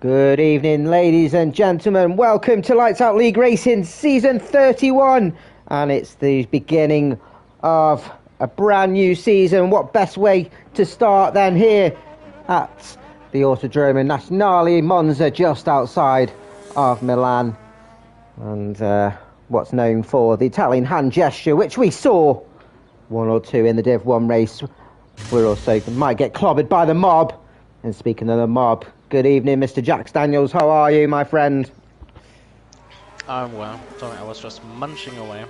Good evening, ladies and gentlemen. Welcome to Lights Out League Racing Season 31. And it's the beginning of a brand new season. What best way to start than here at the Autodromo Nazionale Monza, just outside of Milan. And what's known for the Italian hand gesture, which we saw one or two in the Div 1 race. We're also might get clobbered by the mob. And speaking of the mob, good evening, Mr. Jax Daniels. How are you, my friend? I'm well. Sorry, I was just munching away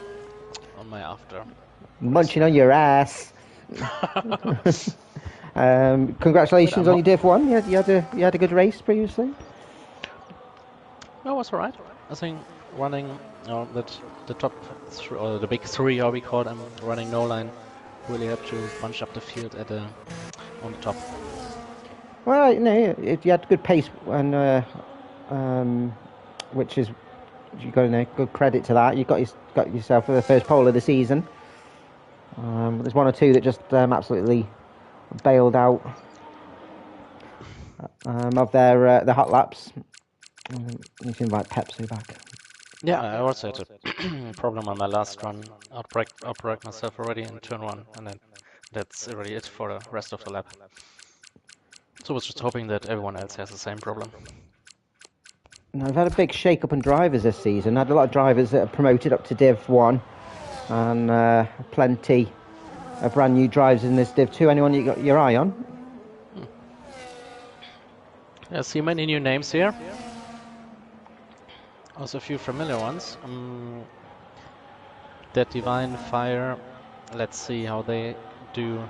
on my after. Munching on your ass. Congratulations on your Div 1. You had a good race previously. No, it was alright. I think running the top or the big three, how we call them, running no line, really helped to bunch up the field on the top. Well, you had good pace, and which is you got good credit to that. You got yourself the first pole of the season. There's one or two that just absolutely bailed out of their the hot laps. Need to invite Pepsi back. Yeah, I also had a problem on my last run. Outbraked myself already in turn 1, and then that's really it for the rest of the lap. So I was just hoping that everyone else has the same problem. Now, I've had a big shake-up in drivers this season. I had a lot of drivers that are promoted up to Div 1, and plenty of brand new drivers in this Div 2. Anyone you got your eye on? I see many new names here. Also a few familiar ones. Dead Divine, Fire. Let's see how they do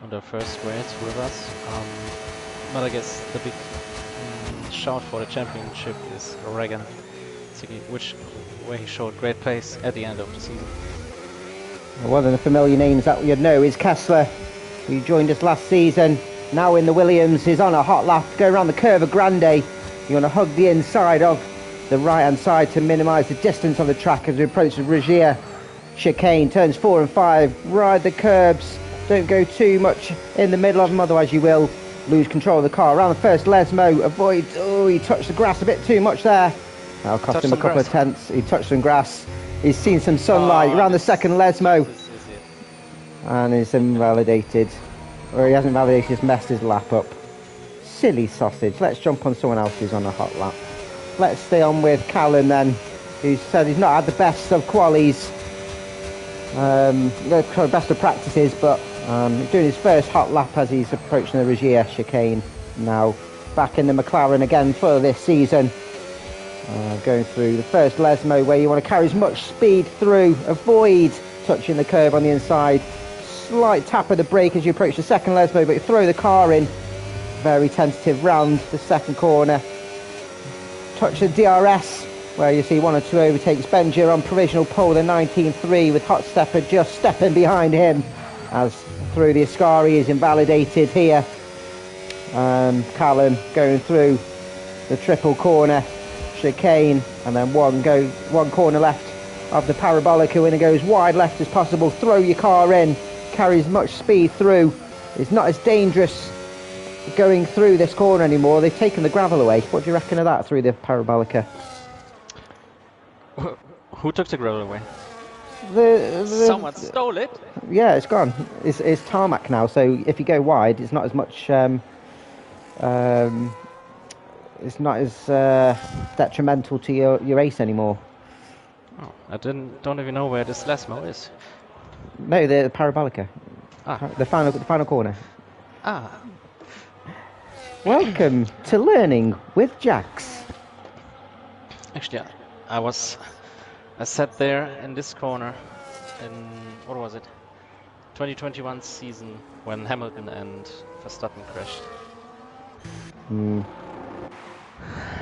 on their first race with us. But I guess the big shout for the championship is Regan, where he showed great pace at the end of the season. One of the familiar names that you'd know is Kessler, who joined us last season. Now in the Williams, is on a hot lap to go around the curve of Grande. You want to hug the inside of the right-hand side to minimise the distance on the track as we approach the Regia chicane. Turns 4 and 5, ride the curbs. Don't go too much in the middle of them, otherwise you will lose control of the car. Around the first Lesmo, avoids. Oh, he touched the grass a bit too much there. That'll cost him a couple of tenths. He touched some grass. He's seen some sunlight. Around the second Lesmo. And he's invalidated. Or he hasn't invalidated, he's messed his lap up. Silly sausage. Let's jump on someone else who's on a hot lap. Let's stay on with Callum then, who said he's not had the best of qualies. Best of practices, but doing his first hot lap as he's approaching the Regia chicane now. Back in the McLaren again for this season. Going through the first Lesmo, where you want to carry as much speed through, avoid touching the curb on the inside. Slight tap of the brake as you approach the second Lesmo, but you throw the car in. Very tentative round the second corner. Touch the DRS, where you see one or two overtakes. Benja on provisional pole, the 19.3, with Hot Stepper just stepping behind him as through the Ascari is invalidated here. Callum going through the triple corner chicane, and then one corner left of the Parabolica, when it goes wide left as possible. Throw your car in, carry as much speed through. It's not as dangerous going through this corner anymore. They've taken the gravel away. What do you reckon of that through the Parabolica? Who took the gravel away? Someone stole it. Yeah, it's gone. It's tarmac now, so if you go wide, it's not as much. It's not as detrimental to your race anymore. Oh, I don't even know where this Lesmo is. No, the Parabolica. The final corner. Welcome to Learning with Jax. Actually, I sat there in this corner in, what was it, 2021 season when Hamilton and Verstappen crashed.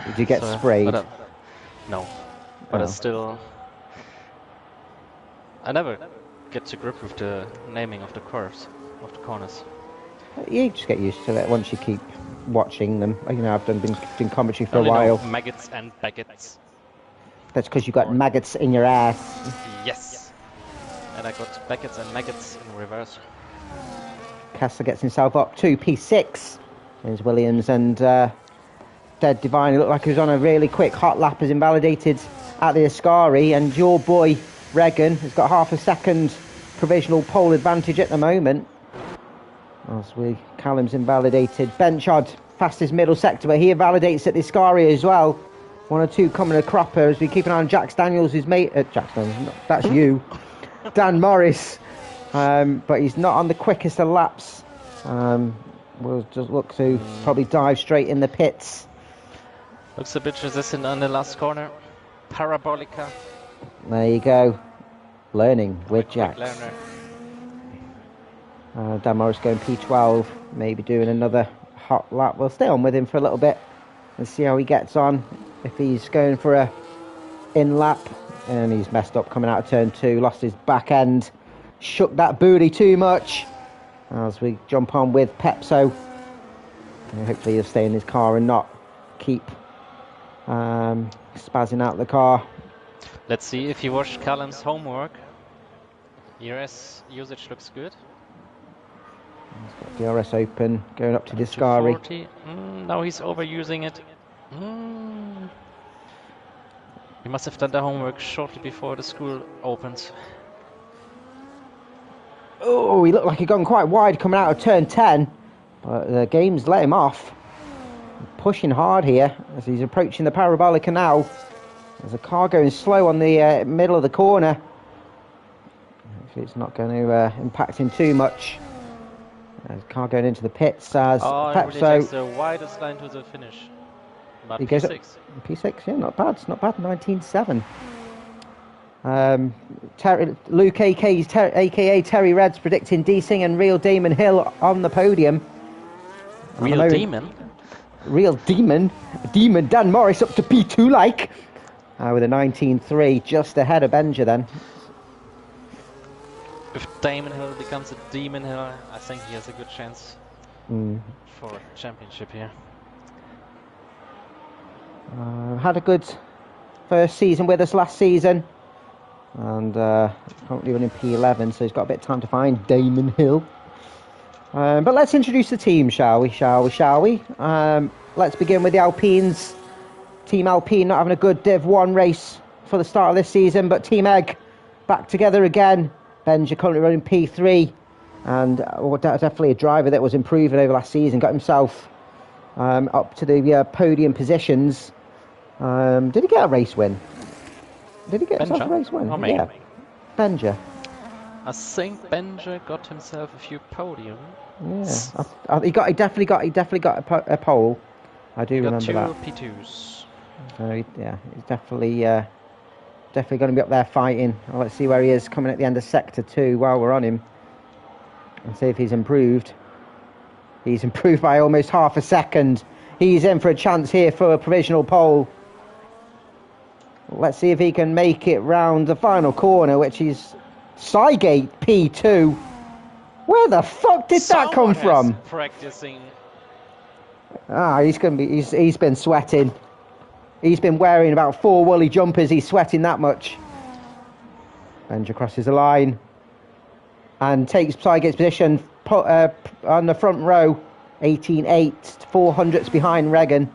Did you get sprayed? No, but I never get to grip with the naming of the curves, of the corners. You just get used to it once you keep watching them. You know, I've been doing commentary for a while. Maggots and baguettes. That's because you got maggots in your ass. Yes. And I got baguettes and maggots in reverse. Kessler gets himself up to P6. There's Williams and Dead Divine. It looked like he was on a really quick hot lap, as invalidated at the Ascari, and your boy Regan has got half a second provisional pole advantage at the moment. As Callum's invalidated. Benchard, fastest middle sector, but he invalidates at the Ascari as well. 1 or 2 coming a cropper as we keep an eye on Jax Daniels, who's mate. Jax Daniels, that's you. Dan Morris, but he's not on the quickest of laps. We'll just look to probably dive straight in the pits. Looks a bit resistant on the last corner. Parabolica. There you go. Learning with Jax. Dan Morris going P12, maybe doing another hot lap. We'll stay on with him for a little bit and see how he gets on. If he's going for a in lap, and he's messed up coming out of turn 2, lost his back end, shook that booty too much. As we jump on with Pepso, and hopefully he'll stay in his car and not keep spazzing out the car. Let's see if you watched Callum's homework. ERS usage looks good. He's got DRS open, going up to Discari. Now he's overusing it. He must have done the homework shortly before the school opens. Oh, he looked like he'd gone quite wide coming out of turn 10, but the game's let him off. Pushing hard here as he's approaching the Parabolica now. There's a car going slow on the middle of the corner. Hopefully it's not going to impact him too much. There's a car going into the pits as Pepso. He really takes the widest line to the finish. But he P6. goes up, P6, yeah, not bad, 19.7. Luke aka Terry Reds predicting Deasing and Real Damon Hill on the podium. Real Demon? Real Demon Dan Morris up to P2 like. With a 19.3, just ahead of Benja then. If Damon Hill becomes a Demon Hill, I think he has a good chance for a championship here. Had a good first season with us last season, and currently running P11, so he's got a bit of time to find Damon Hill. But let's introduce the team, shall we? Let's begin with the Alpines. Team Alpine not having a good Div 1 race for the start of this season, but Team Egg back together again. Benja currently running P3, and definitely a driver that was improving over last season, got himself up to the podium positions. Did he get a race win? Did he get himself a race win? Oh, maybe. Yeah. Benja. I think Benja got himself a few podiums. Yeah, he definitely got a pole. I do remember that. He got 2 P2s. Yeah, he's definitely going to be up there fighting. Well, let's see where he is coming at the end of Sector 2 while we're on him. And see if he's improved. He's improved by almost half a second. He's in for a chance here for a provisional pole. Let's see if he can make it round the final corner, which is Cygate P2. Where the fuck did that come from? Practicing. He's been sweating. He's been wearing about 4 woolly jumpers. He's sweating that much. Benja crosses the line and takes Cygate's position on the front row. 18.8, 400s behind Regan.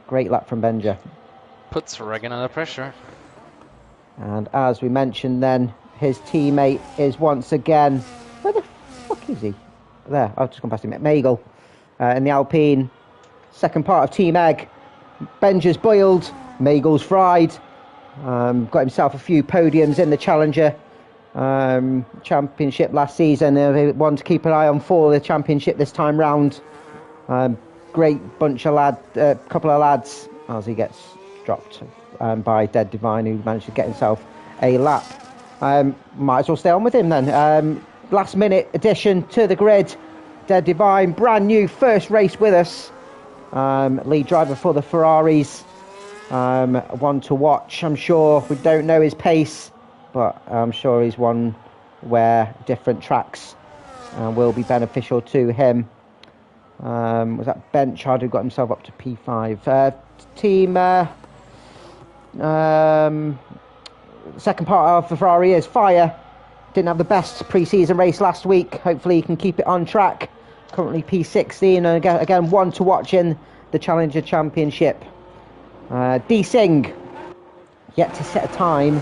Great lap from Benja. Puts Regan under pressure. And as we mentioned then, his teammate is once again... Where the fuck is he? There, I've just gone past him. Magel in the Alpine. Second part of Team Egg. Benja's boiled, Magel's fried. Got himself a few podiums in the Challenger Championship last season. One to keep an eye on for the Championship this time round. Great bunch of couple of lads as he gets dropped by Dead Divine, who managed to get himself a lap. Might as well stay on with him then. Last minute addition to the grid. Dead Divine, brand new first race with us. Lead driver for the Ferraris. One to watch, I'm sure. We don't know his pace, but I'm sure he's one where different tracks will be beneficial to him. Was that Benchard who got himself up to P5? Team second part of the Ferrari is Fire. Didn't have the best pre-season race last week. Hopefully he can keep it on track. Currently P16, and again one to watch in the Challenger Championship. D Singh yet to set a time.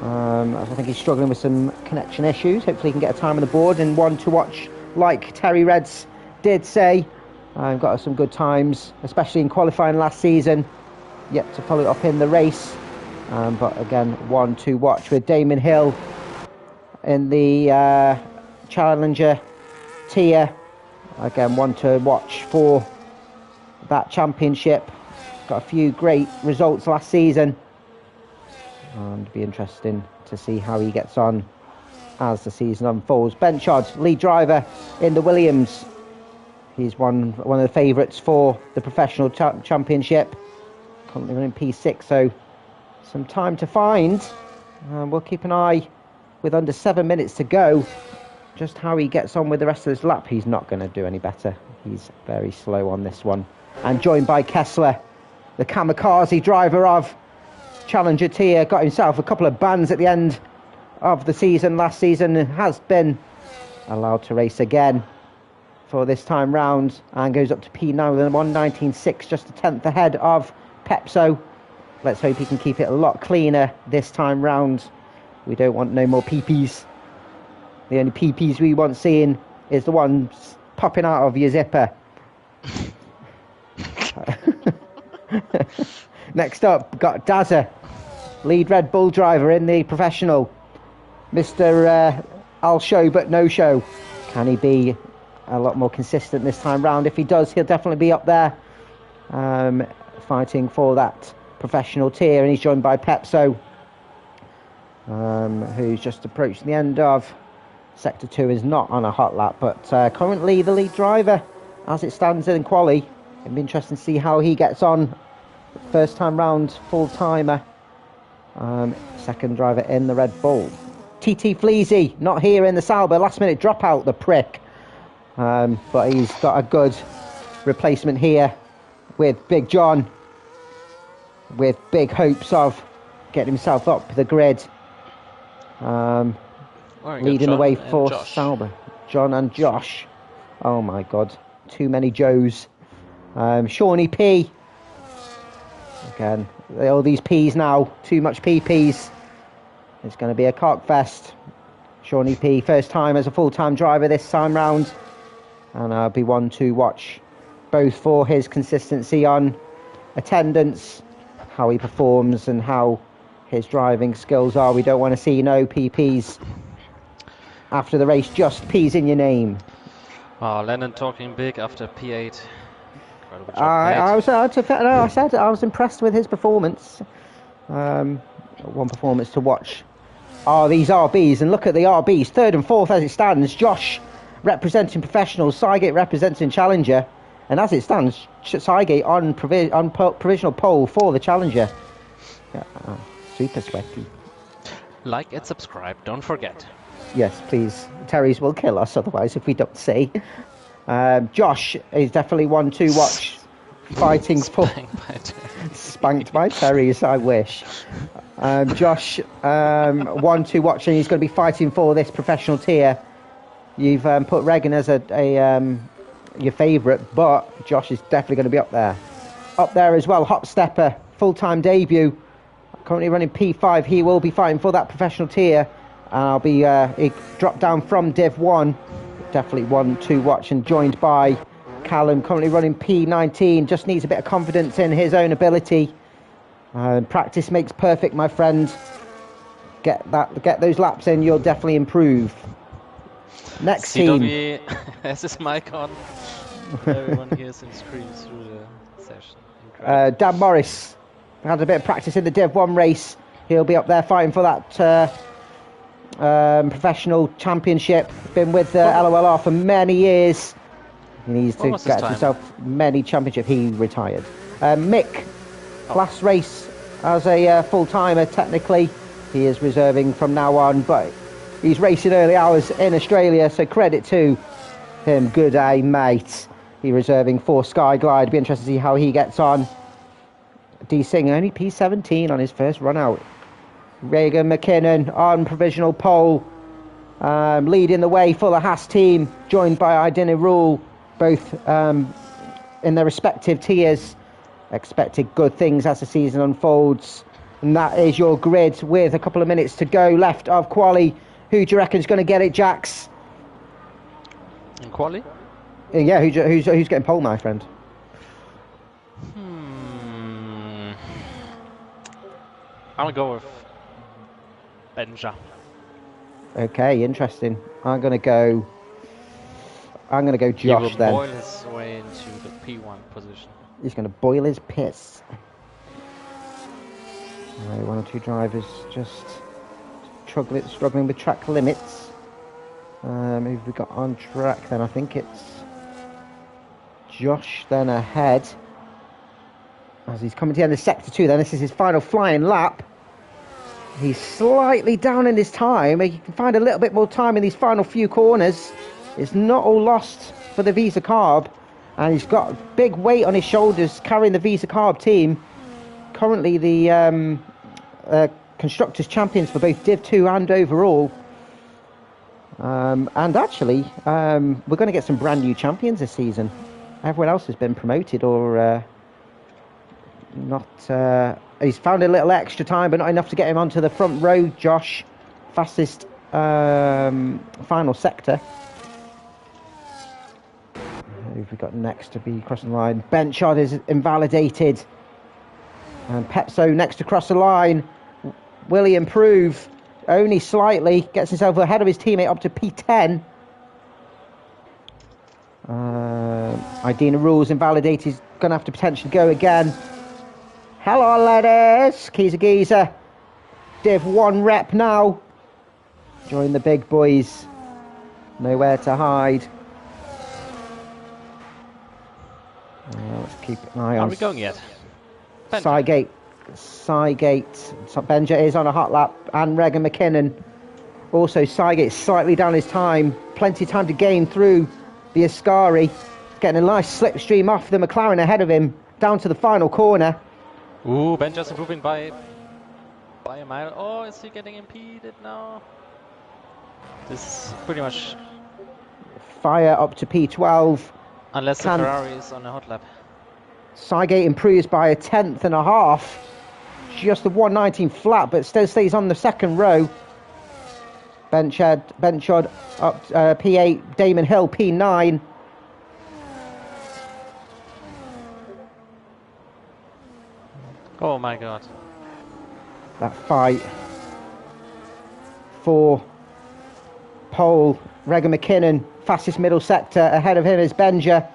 I think he's struggling with some connection issues. Hopefully he can get a time on the board, and one to watch, like Terry Reds did say. Got some good times, especially in qualifying last season. Yet to follow it up in the race. But again, one to watch with Damon Hill in the Challenger tier. Again, one to watch for that championship. Got a few great results last season. And it'll be interesting to see how he gets on as the season unfolds. Benchard, lead driver in the Williams. He's one of the favourites for the professional championship. Currently running P6, so some time to find. We'll keep an eye with under 7 minutes to go. Just how he gets on with the rest of his lap. He's not going to do any better. He's very slow on this one. And joined by Kessler, the kamikaze driver of Challenger tier. Got himself a couple of bans at the end of the season last season, and has been allowed to race again for this time round, and goes up to P9 with a 1:19.6, just a tenth ahead of Pepso. Let's hope he can keep it a lot cleaner this time round. We don't want no more PPs. The only PPs we want seeing is the ones popping out of your zipper. Next up, got Dazza, lead Red Bull driver in the professional. Mr. I'll show but no show. Can he be a lot more consistent this time round? If he does, he'll definitely be up there fighting for that professional tier. And he's joined by Pepso, who's just approaching the end of Sector 2. Is not on a hot lap, but currently the lead driver as it stands in quali. It'll be interesting to see how he gets on. First time round full timer, second driver in the Red Bull. TT Fleasy not here in the Sauber, last minute dropout, the prick. But he's got a good replacement here with Big John, with big hopes of getting himself up the grid. Leading the way for Sauber. John and Josh. Oh my god, too many Joes. Shawnee P. Again, all these P's now, too much PPs. It's going to be a cock fest. Shawnee P, first time as a full-time driver this time round. And I'll be one to watch both for his consistency on attendance, how he performs and how his driving skills are. We don't want to see no PPs after the race, just P's in your name. Oh, Lennon talking big after P8. I said I was impressed with his performance. One performance to watch are these RBs, and look at the RBs, third and fourth as it stands. Josh representing professionals, Cygate representing Challenger, and as it stands, Cygate on provisional pole for the Challenger. Super sweaty. Like and subscribe, don't forget. Yes, please. Terry's will kill us otherwise if we don't say. Josh is definitely one to watch, fighting for... Spanked by Terry's, I wish. Josh, one to watch, and he's going to be fighting for this professional tier. You've put Regan as your favourite, but Josh is definitely going to be up there. Up there as well, Hop Stepper, full-time debut, currently running P5. He will be fighting for that professional tier. I'll be he dropped down from Div 1. Definitely one to watch, and joined by Callum, currently running P19. Just needs a bit of confidence in his own ability. Practice makes perfect, my friend. Get those laps in, you'll definitely improve. Next CW team has his mic on. Everyone hears him scream through the session. Dan Morris had a bit of practice in the Div 1 race. He'll be up there fighting for that professional championship. Been with LOLR for many years. He needs to get himself many championships. He retired. Mick, last race as a full-timer technically. He is reserving from now on, but he's racing early hours in Australia, so credit to him. Good day, mate. He's reserving for Sky Glide. Be interested to see how he gets on. D Singh only P17 on his first run out. Regan McKinnon on provisional pole, leading the way for the Haas team, joined by Idina Rule, both in their respective tiers. Expected good things as the season unfolds. And that is your grid with a couple of minutes to go left of quali. Who do you reckon is going to get it, Jax? In quali? Yeah, who's getting pole, my friend? I'm going to go with Benja. Okay, interesting. I'm gonna go Josh he will then. boil his way into the P1 position. He's gonna boil his piss. One or two drivers just struggling with track limits. Who have we got on track then? I think it's Josh then ahead. As he's coming to the end of sector 2 then. This is his final flying lap. He's slightly down in his time. He can find a little bit more time in these final few corners. It's not all lost for the Visa Carb. And he's got a big weight on his shoulders carrying the Visa Carb team. Currently the Constructors Champions for both Div 2 and overall. And actually, we're going to get some brand new champions this season. Everyone else has been promoted or not... he's found a little extra time, but not enough to get him onto the front row, Josh. Fastest final sector. Who've we got next to be crossing the line? Benchard is invalidated. And Pepso next to cross the line. Will he improve? Only slightly. Gets himself ahead of his teammate up to P10. Idina Rules invalidated. He's going to have to potentially go again. Hello, ladies. Kiza Giza. Div 1 rep now. Join the big boys. Nowhere to hide. Let's keep an eye on... Are we going yet? Sygate. So Benja is on a hot lap. And Regan McKinnon. Also, Sygate slightly down his time. Plenty of time to gain through the Ascari. Getting a nice slipstream off the McLaren ahead of him. Down to the final corner. Ooh, Benja's improving by a mile. Oh, is he getting impeded now? This is pretty much... Fire up to P12. Unless the Ferrari is on a hot lap. Sygate improves by a 1/10 and a half. Just the 119 flat, but still stays on the second row. Benchard up P8. Damon Hill P9. Oh my god. That fight for pole. Regan McKinnon, fastest middle sector. Ahead of him is Benja.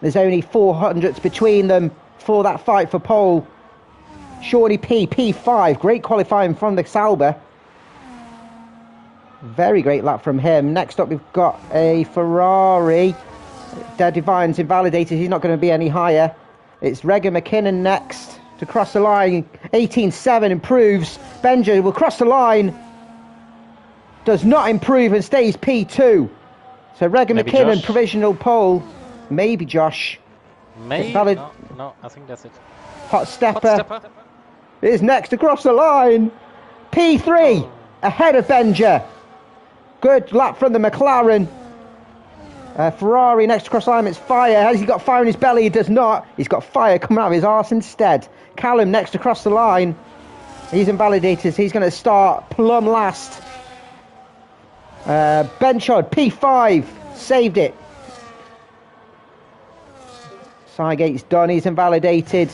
There's only 400ths between them for that fight for pole. Shorty P5. Great qualifying from the Sauber. Very great lap from him. Next up, we've got a Ferrari. Dead Divine's invalidated. He's not going to be any higher. It's Regan McKinnon next to cross the line. 18.7 improves. Benja will cross the line. Does not improve and stays P2. So Regan McKinnon, Josh. provisional pole. Maybe Josh. Maybe. No, I think that's it. Hot Stepper is next across the line. P3 ahead of Benja. Good lap from the McLaren. Ferrari next across the line. It's Fire. Has he got fire in his belly? He does not. He's got fire coming out of his arse instead. Callum next across the line. He's invalidated. He's going to start plumb last. Benchard P5 saved it. Sygate's done. He's invalidated.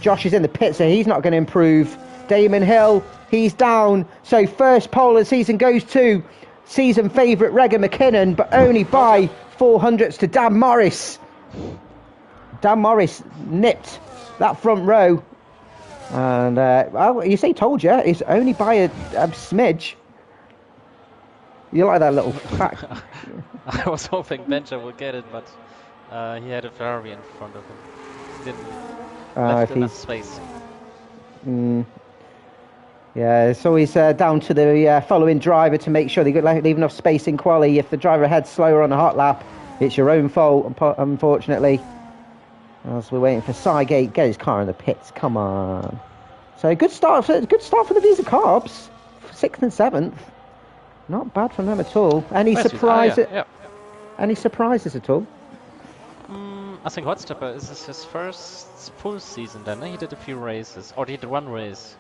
Josh is in the pit, so he's not going to improve. Damon Hill, he's down. So first pole of the season goes to season favourite Regan McKinnon, but only by 400ths to Dan Morris. Dan Morris nipped that front row. And, well, you say told you, it's only by a smidge. You like that little fact? I was hoping Benja would get it, but he had a Ferrari in front of him. He didn't left enough space. Yeah, it's always down to the following driver to make sure they leave enough space in quali. If the driver heads slower on a hot lap, it's your own fault, unfortunately. As we're waiting for Sygate, get his car in the pits. Come on. So good start for the Visa Carbs, 6th and 7th. Not bad from them at all. Any surprises? Any surprises at all? I think Hotstepper is this his first full season then. He did a few races, or he did one race.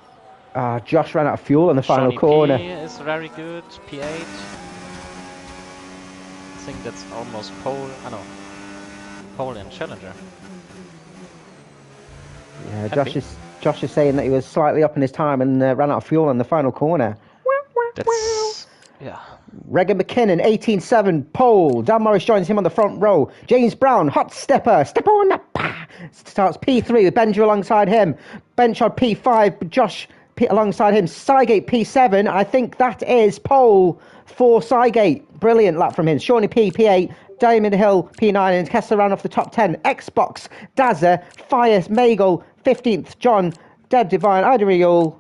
Josh ran out of fuel in the final Shawnee corner. P is very good, P8. I think that's almost pole, pole and challenger. Yeah, Josh is saying that he was slightly up in his time and ran out of fuel in the final corner. That's, yeah. Regan McKinnon, 18.7, pole. Dan Morris joins him on the front row. James Brown, hot stepper, step on up. Starts P3 with Benja alongside him. Benchard P5, Josh alongside him. Cygate P7, I think that is pole for Cygate. Brilliant lap from him. Shawnee P, P8. Diamond Hill P9 and Kessler ran off the top 10. Xbox, Dazza, Fire, Magel, 15th, John, Dead Divine, Idariol,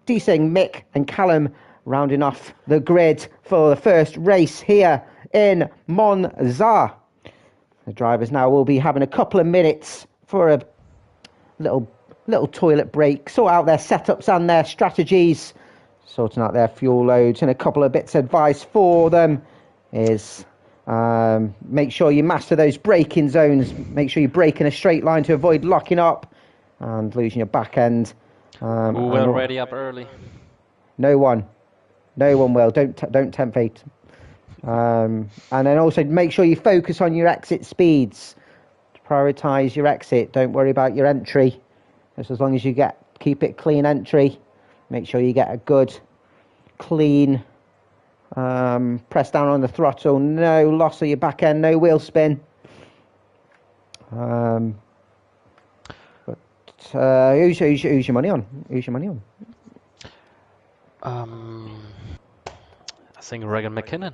D-Sing, Mick and Callum rounding off the grid for the first race here in Monza. The drivers now will be having a couple of minutes for a little toilet break, sort out their setups and their strategies, sorting out their fuel loads, and a couple of bits of advice for them is make sure you master those braking zones. Make sure you brake in a straight line to avoid locking up and losing your back end. Who will ready up early? No one will. Don't tempt fate. And then also make sure you focus on your exit speeds. Prioritise your exit. Don't worry about your entry. Just as long as you keep it clean entry. Make sure you get a good, clean. Press down on the throttle. No loss of your back end. No wheel spin. Who's your money on? Who's your money on? I think Regan McKinnon.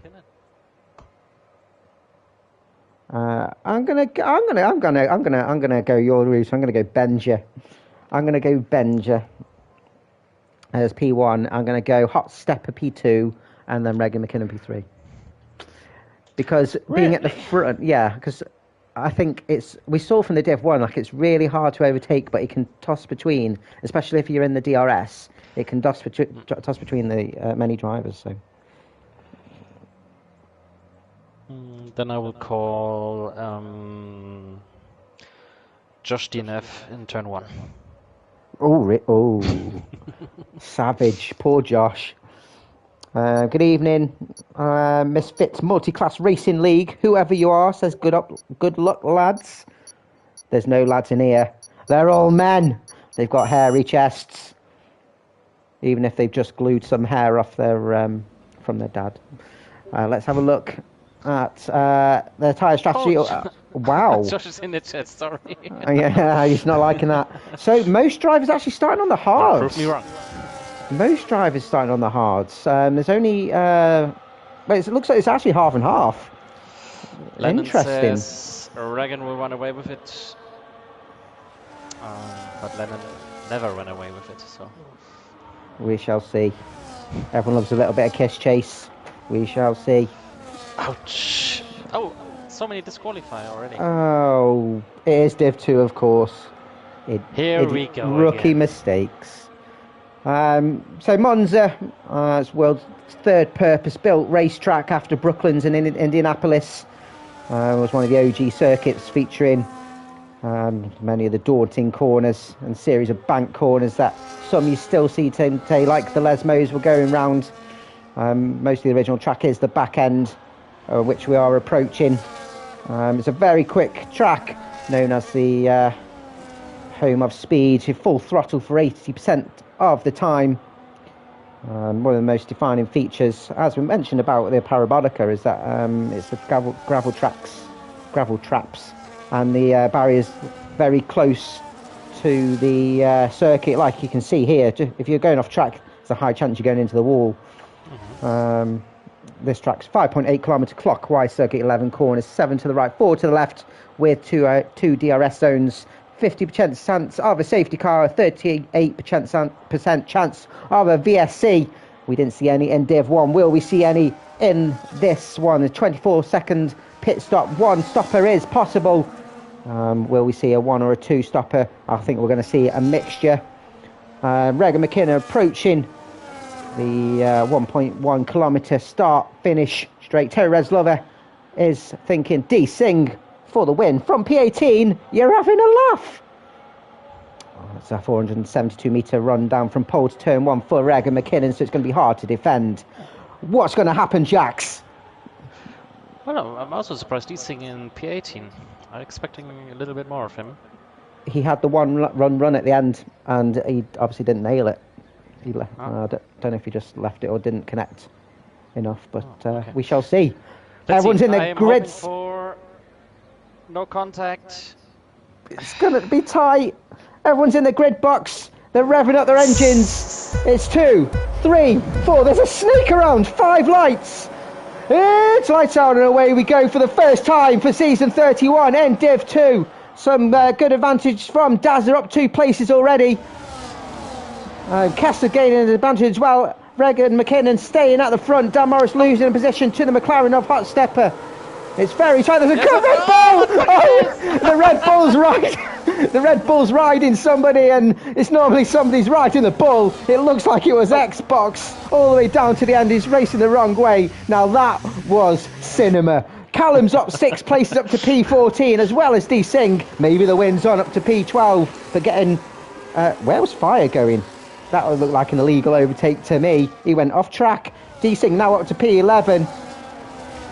I'm gonna go your route. I'm gonna go Benja. I'm gonna go Benja as P1. I'm gonna go Hot Stepper P2 and then Regan McKinnon P3. Because being at the front, because I think we saw from the Div 1, like it's really hard to overtake, but it can toss between, especially if you're in the DRS, it can toss between the many drivers. So. Then I will call Josh DNF in turn 1. Oh, savage. Poor Josh. Good evening, Misfits Multi-Class Racing League. Whoever you are says good luck, lads. There's no lads in here. They're all men. They've got hairy chests. Even if they've just glued some hair off their from their dad. Let's have a look at their tyre strategy. Wow. Josh is in the chat, sorry. Yeah, he's not liking that. So most drivers actually starting on the hards. Prove me wrong. Most drivers starting on the hards. There's only, but it looks like it's actually half and half. Lennon Interesting. Says Regan will run away with it, but Lennon never ran away with it. So we shall see. Everyone loves a little bit of kiss chase. We shall see. Ouch! Oh, so many disqualify already. Oh, it is Div 2, of course. Here we go. Rookie again. mistakes. So Monza, it's world's third purpose-built racetrack after Brooklands and Indianapolis. Was one of the OG circuits featuring many of the daunting corners and series of bank corners that some you still see today, like the Lesmos were going round. Most of the original track is the back end, which we are approaching. It's a very quick track, known as the home of speed, full throttle for 80% of the time. One of the most defining features, as we mentioned about the Parabolica, is that it's the gravel traps, and the barriers very close to the circuit. Like you can see here, if you're going off track, there's a high chance you're going into the wall. This track's 5.8 kilometre clockwise, circuit 11 corners, 7 to the right, 4 to the left, with two DRS zones. 50% chance of a safety car, 38% chance of a VSC. We didn't see any in Div 1. Will we see any in this one? A 24-second pit stop. One stopper is possible. Will we see a 1 or a 2 stopper? I think we're going to see a mixture. Regan McKinnon approaching the 1.1 kilometre start finish straight. Terry Reslover is thinking D-Sing for the win. From P18, you're having a laugh. It's a 472-metre run down from pole to turn 1 for Reg and McKinnon, so it's going to be hard to defend. What's going to happen, Jax? Well, no, I'm also surprised he's singing in P18. I'm expecting a little bit more of him. He had the one run at the end, and he obviously didn't nail it. He left. I don't know if he just left it or didn't connect enough, but okay. we shall see. Let's Everyone's see. in the grids. For no contact. It's going to be tight. Everyone's in the grid box. They're revving up their engines. It's 2, 3, 4. There's a snake around. 5 lights. It's lights out and away we go for the first time for season 31 in Div 2. Some good advantage from Dazza, up 2 places already. Kessler gaining an advantage as well. Regan McKinnon staying at the front. Dan Morris losing a position to the McLaren of Hot Stepper. It's very tight. There's a Red Bull! Oh, the Red Bull's right. The Red Bull's riding somebody, and it's normally somebody's riding the Bull. It looks like it was Xbox all the way down to the end. He's racing the wrong way. Now that was cinema. Callum's up 6 places up to P14, as well as D Singh. Maybe the win's on up to P12 for getting. Where was Fire going? That would look like an illegal overtake to me. He went off track. D Singh now up to P11.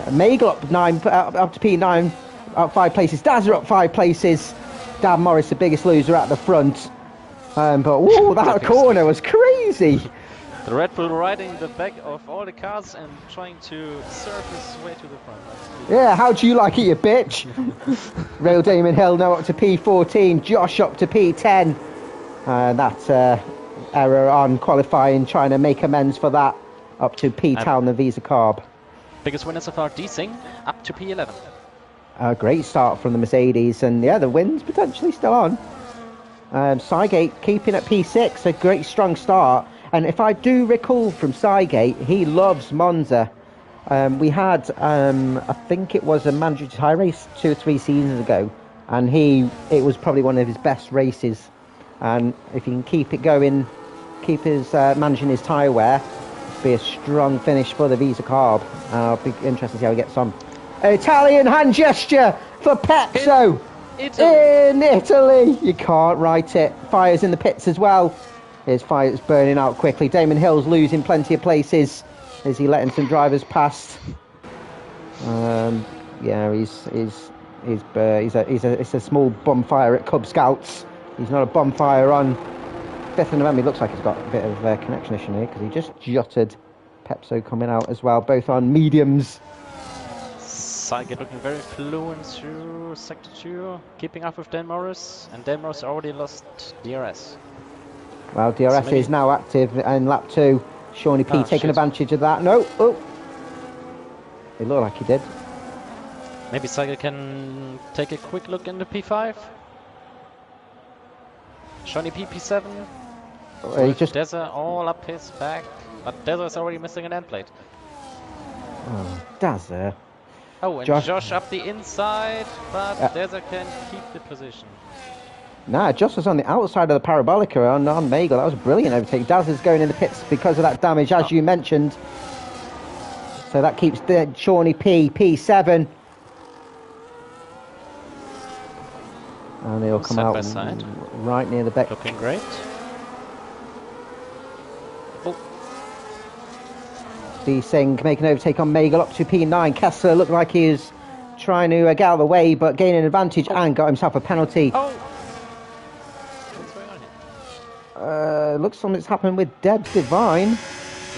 Magel up up to P9, up 5 places. Dazza up 5 places. Dan Morris, the biggest loser at the front. But whoa, that corner was crazy. The Red Bull riding the back of all the cars and trying to surf his way to the front. Yeah, how do you like it, you bitch? Real Damon Hill now up to P14. Josh up to P10. That error on qualifying, trying to make amends for that. Up to P-Town, the Visa Carb. Biggest winner so far, D Singh, up to P11. A great start from the Mercedes, and yeah, the win's potentially still on. Cygate keeping at P6, a great strong start. And if I do recall from Cygate, he loves Monza. We had, I think it was a mandatory tyre race 2 or 3 seasons ago, and it was probably one of his best races. And if he can keep it going, keep his managing his tyre wear, be a strong finish for the Visa Carb. I'll be interested to see how he gets on. Italian hand gesture for Pepso in Italy. You can't write it. Fire's in the pits as well. His fire's burning out quickly. Damon Hill's losing plenty of places. Is he letting some drivers past? Yeah, he's a small bonfire at Cub Scouts. He's not a bonfire on 5th of November. He looks like he's got a bit of a connection issue here because he just jotted Pepso coming out as well, both on mediums. Cygate looking very fluent through Sector 2, keeping up with Dan Morris, and Dan Morris already lost DRS. Well, DRS is now active in lap 2. Shawnee P taking advantage of that. No, oh. It looked like he did. Maybe Cygate can take a quick look in the P5. Shawnee P, P7. Dezza all up his back, but Dezza is already missing an end plate. Oh, Dezza. Oh, and Josh up the inside, but Dezza can keep the position. Nah, Josh was on the outside of the Parabolica on Magel. That was a brilliant overtake. Dazza's going in the pits because of that damage, as you mentioned. So that keeps Shawnee P, P7. And they'll come out right near the back. Looking great. Oh. D Singh making an overtake on Magel up to P9. Kessler looked like he was trying to get out of the way, but gaining an advantage and got himself a penalty. Oh. What's going on here? Looks something's happened with Deb Divine.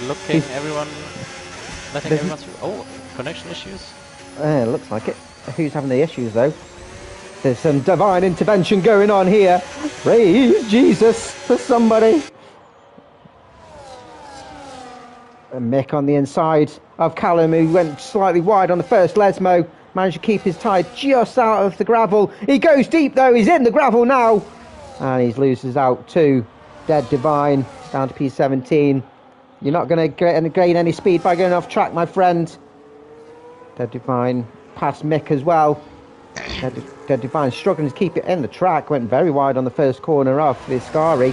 Letting everyone through. Oh, connection issues? Looks like it. Who's having the issues though? There's some divine intervention going on here. Praise Jesus for somebody. And Mick on the inside of Callum, who went slightly wide on the first Lesmo. Managed to keep his tyre just out of the gravel. He goes deep though. He's in the gravel now. And he loses out to Dead Divine down to P17. You're not going to gain any speed by going off track, my friend. Dead Divine past Mick as well. Dead Divine struggling to keep it in the track. Went very wide on the first corner off Viscari.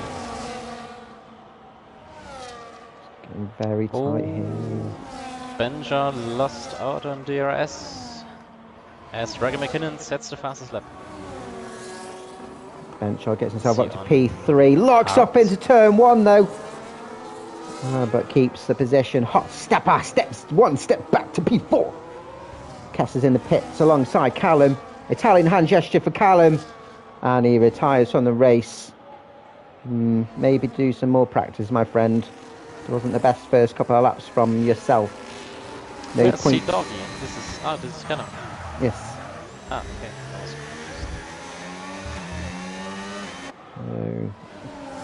Getting very tight here. Benja lost out on DRS. As Dragon McKinnon sets the fastest lap. Benshaw gets himself See up to on P3. Locks up into turn 1 though. But keeps the position. Hot stepper steps 1 step back to P4. Kessler's in the pits alongside Callum. Italian hand gesture for Callum. And he retires from the race. Maybe do some more practice, my friend. It wasn't the best first couple of laps from yourself. No Let's see point. Doggy. This is Callum. Yes. Ah, okay.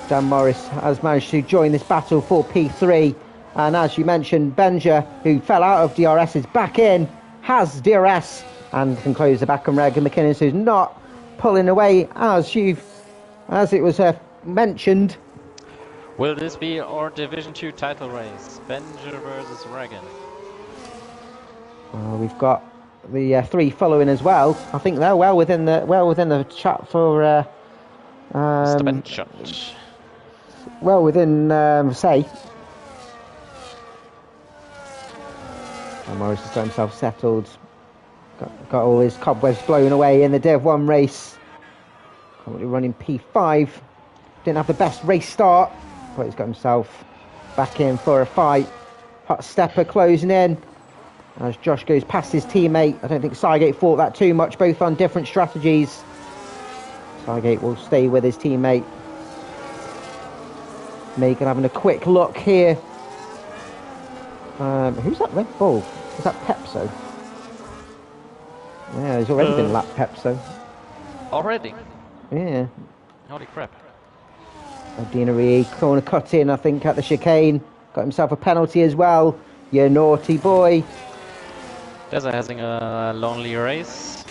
Dan Morris has managed to join this battle for P3, and as you mentioned, Benja, who fell out of DRS, is back in, has DRS, and can close the back on Regan McKinnon, who's not pulling away as it was mentioned. Will this be our Division 2 title race? Benja versus Regan. We've got the 3 following as well. I think they're well within the chat for Mr. Benchot. Well within say. And Morris has got himself settled. Got all his cobwebs blown away in the Div 1 race. Currently running P5. Didn't have the best race start, but he's got himself back in for a fight. Hot stepper closing in. As Josh goes past his teammate, I don't think Cygate thought that too much, both on different strategies. Cygate will stay with his teammate. Megan having a quick look here. Who's that Red Bull? Is that Pepso? Yeah, he's already been lapped Pepso. Already? Yeah. Holy crap. Dinnery corner cut in, I think, at the chicane. Got himself a penalty as well. You naughty boy. Deza having a lonely race.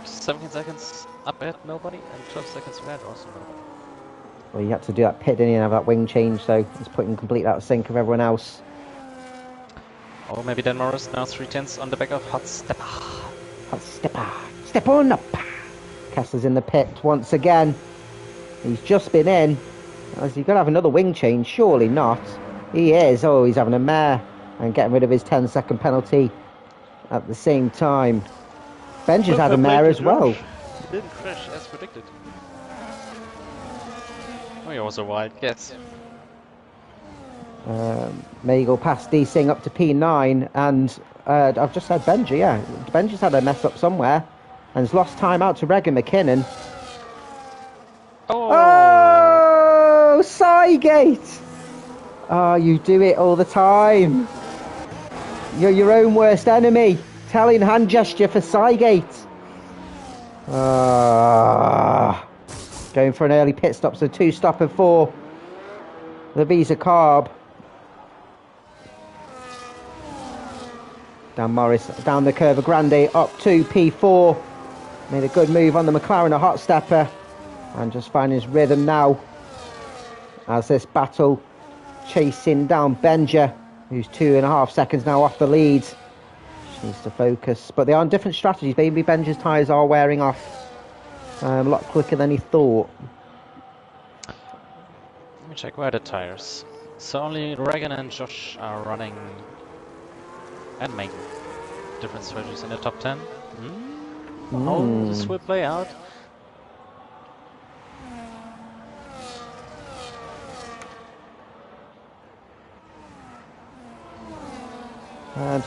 17 seconds up at nobody and 12 seconds ahead also nobody. Well, you had to do that pit, didn't you, and have that wing change, so it's putting complete out of sync of everyone else. Oh, maybe Dan Morris now 3/10 on the back of Hot Stepper. Hot stepper. Step on up. Kessler's in the pit once again. He's just been in. Is he going to have another wing change? Surely not. He is. Oh, he's having a mare and getting rid of his 10-second penalty at the same time. Benja's had a mare as well. He didn't crash as predicted. Oh, he was a wild guess. Meagle past D-Sing up to P9, and I've just said Benji, yeah. Benji's had a mess up somewhere and has lost time out to Regan McKinnon. Oh, Cygate! Oh, you do it all the time. You're your own worst enemy. Italian hand gesture for Cygate. Going for an early pit stop, so 2-stopper for the Visa Carb. Dan Morris down the Curva Grande up to P4. Made a good move on the McLaren, a hot stepper. And just finding his rhythm now as this battle chasing down Benja, who's 2.5 seconds now off the lead. Just needs to focus. But they are on different strategies. Maybe Benja's tyres are wearing off a lot quicker than he thought. Let me check where the tires. So only Regan and Josh are running, and Megan. Different strategies in the top 10. How this will play out.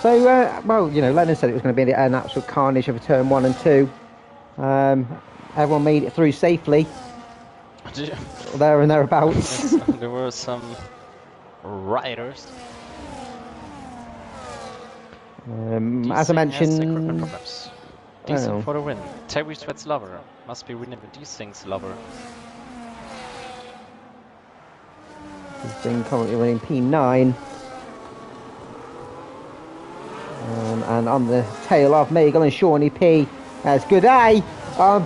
Well, you know, Lennon said it was going to be an absolute carnage of a turn 1 and 2. Everyone made it through safely. There and thereabouts. Yes, there were some riders. As I mentioned, Decent for the win. Terry Sweat's lover must be winning with these things, lover. He's been currently running P9. And on the tail of Meagle and Shawnee P as good eye.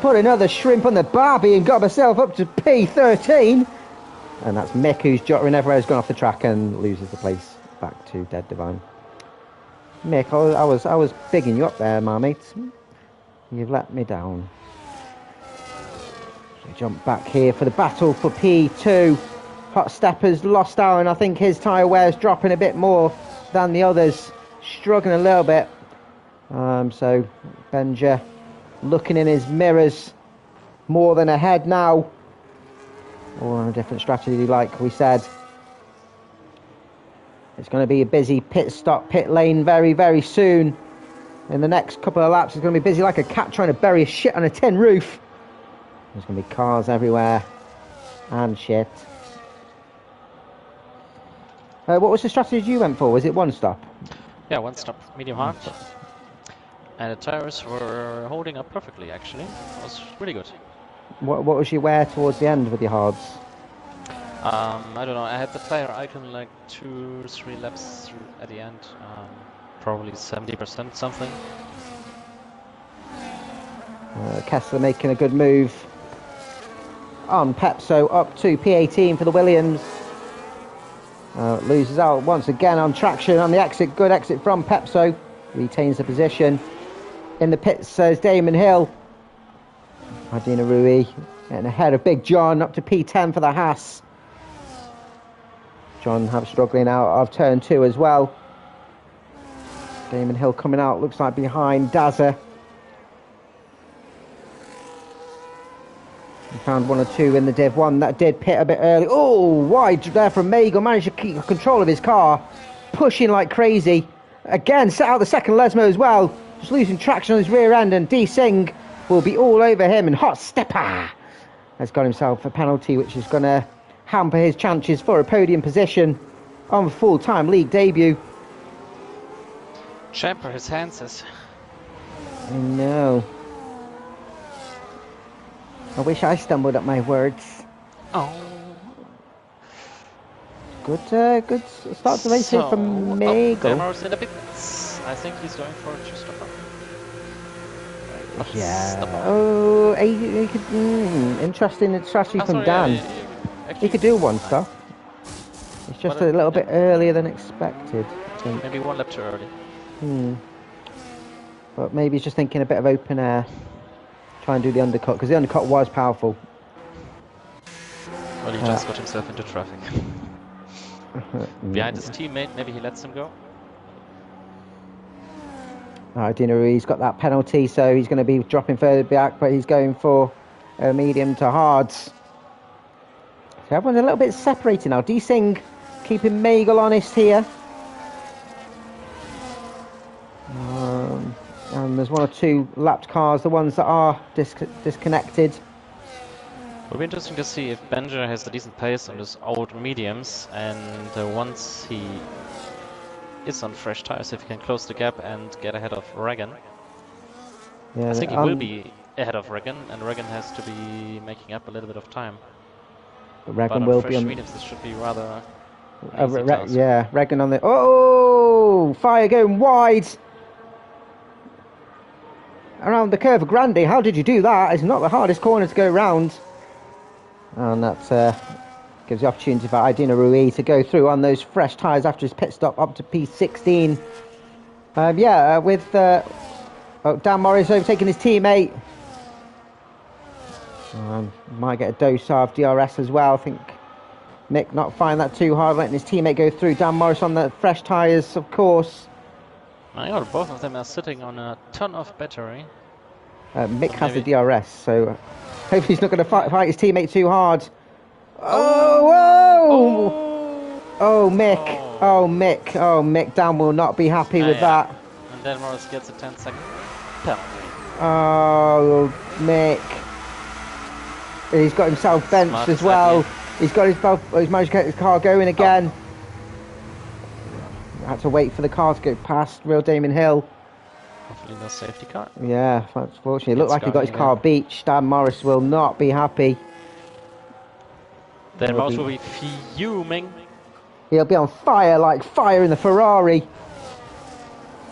Put another shrimp on the barbie and got myself up to P13. And that's Mick, who's jottering everywhere, has gone off the track and loses the place back to Dead Divine. Mick, I was bigging you up there, marmite. You've let me down. So jump back here for the battle for P2. Hot Stepper's lost out, and I think his tyre wear's dropping a bit more than the others. Struggling a little bit. So Benja looking in his mirrors more than ahead now. Or on a different strategy, like we said. It's going to be a busy pit stop, pit lane very, very soon. In the next couple of laps, it's going to be busy like a cat trying to bury a shit on a tin roof. There's going to be cars everywhere and shit. What was the strategy you went for? Was it one stop? Yeah, one stop, medium hard. And the tires were holding up perfectly, actually. It was really good. What was you wear towards the end with your hards? I don't know, I had the tire icon like 2-3 laps at the end. Probably 70% something. Kessler making a good move on Pepso up to P18 for the Williams. Loses out once again on traction on the exit. Good exit from Pepso. Retains the position. In the pits says Damon Hill. Adina Rui getting ahead of Big John up to P10 for the Haas. John have struggling out of turn 2 as well. Damon Hill coming out, looks like behind Dazza. He found 1 or 2 in the Div 1 that did pit a bit early. Oh, wide there from Magel, managed to keep control of his car, pushing like crazy. Again, set out the second Lesmo as well, just losing traction on his rear end, and D Singh will be all over him, and Hot Stepper has got himself a penalty, which is going to hamper his chances for a podium position on full-time league debut. Champer his hands. I know. I wish I stumbled at my words. Oh. Good start to race here from Magel. Demaro's in a bit. I think he's going for a two-stopper. Yeah. Oh, he could. Interesting strategy from Dan. He could do one stop. It's just a little bit earlier than expected, I think. Maybe 1 lap too early. But maybe he's just thinking a bit of open air. Try and do the undercut, because the undercut was powerful. Well, he just got himself into traffic. Behind his teammate, maybe he lets him go. Dina Rui's got that penalty, so he's going to be dropping further back, but he's going for a medium to hards. So everyone's a little bit separated now. D Singh keeping Magel honest here. And there's 1 or 2 lapped cars, the ones that are disconnected. It'll be interesting to see if Benja has a decent pace on his old mediums, and once he is on fresh tires, if he can close the gap and get ahead of Regan. Yeah, I think he will be ahead of Regan, and Regan has to be making up a little bit of time. Regan will be on mediums. This should be rather. Yeah, Regan on the. Oh, fire going wide around the Curva Grande. How did you do that? It's not the hardest corner to go round. And that gives the opportunity for Adina Rui to go through on those fresh tyres after his pit stop up to P16. With Dan Morris overtaking his teammate. Might get a dose of DRS as well. I think Mick not finding that too hard, letting his teammate go through. Dan Morris on the fresh tyres, of course. My God, both of them are sitting on a ton of battery. Mick has the DRS, so hopefully he's not going to fight his teammate too hard. Oh, Mick. Dan will not be happy with that. And then Morris gets a 10-second penalty. Oh, Mick. He's got himself benched as well. He's managed to get his car going again. Had to wait for the car to go past Real Damon Hill. Hopefully no safety car. Yeah, unfortunately. It looked like he got his car beached. Dan Morris will not be happy. Dan Morris will be fuming. He'll be on fire like fire in the Ferrari.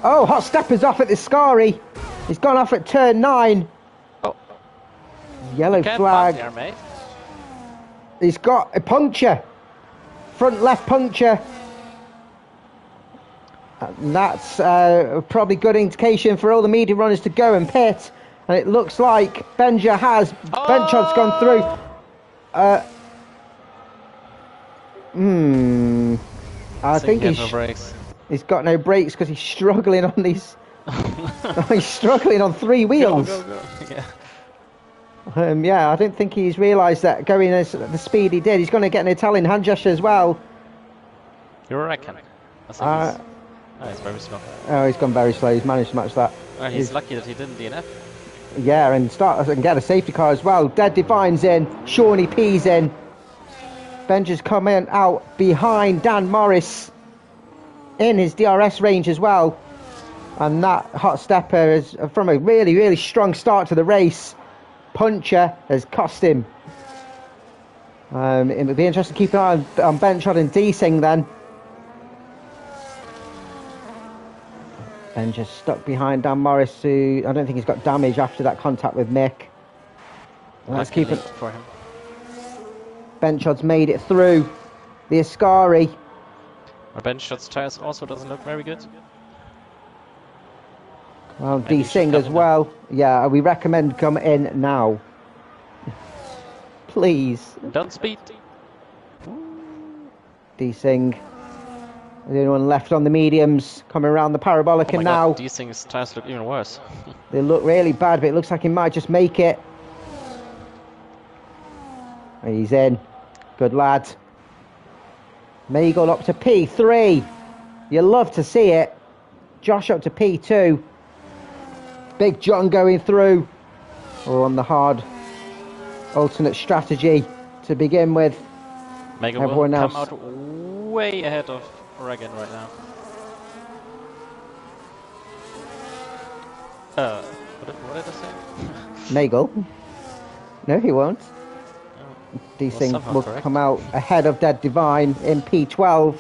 Oh, Hot Stepper's off at the Scari. He's gone off at turn 9. Oh. Yellow flag. There, mate. He's got a puncture. Front left puncture. And that's probably good indication for all the media runners to go and pit. And it looks like Benja has. Benchot's gone through. I think he's got no brakes because he's struggling on these Oh, he's struggling on 3 wheels. Go. Yeah. Yeah, I don't think he's realised that going as the speed he did, he's going to get an Italian hand gesture as well. You reckon? I think he's very slow. Oh, he's gone very slow. He's managed to match that. He's lucky that he didn't DNF. Yeah, and get a safety car as well. Dead Divine's in. Shawnee P's in. Benja's coming out behind Dan Morris in his DRS range as well. And that hot stepper is from a really, really strong start to the race. Puncher has cost him. It would be interesting to keep an eye on Benchod and D-Sing then. And just stuck behind Dan Morris, who I don't think he's got damage after that contact with Mick. Let's keep it for him. Benchod's made it through the Ascari. Benchod's tires also doesn't look very good. Well, D-Sing as well. Yeah, we recommend come in now. Please. Don't speed. D-Sing. The only one left on the mediums, coming around the parabolic, and now D-Sing's tires look even worse. they look really bad, but it looks like he might just make it. He's in. Good lad. Magel up to P3. You love to see it. Josh up to P2. Big John going through. On the hard alternate strategy to begin with. Magel will come out way ahead of Regan right now. What did I say? Magel? No, he won't. D-Sing will come out ahead of Dead Divine in P12.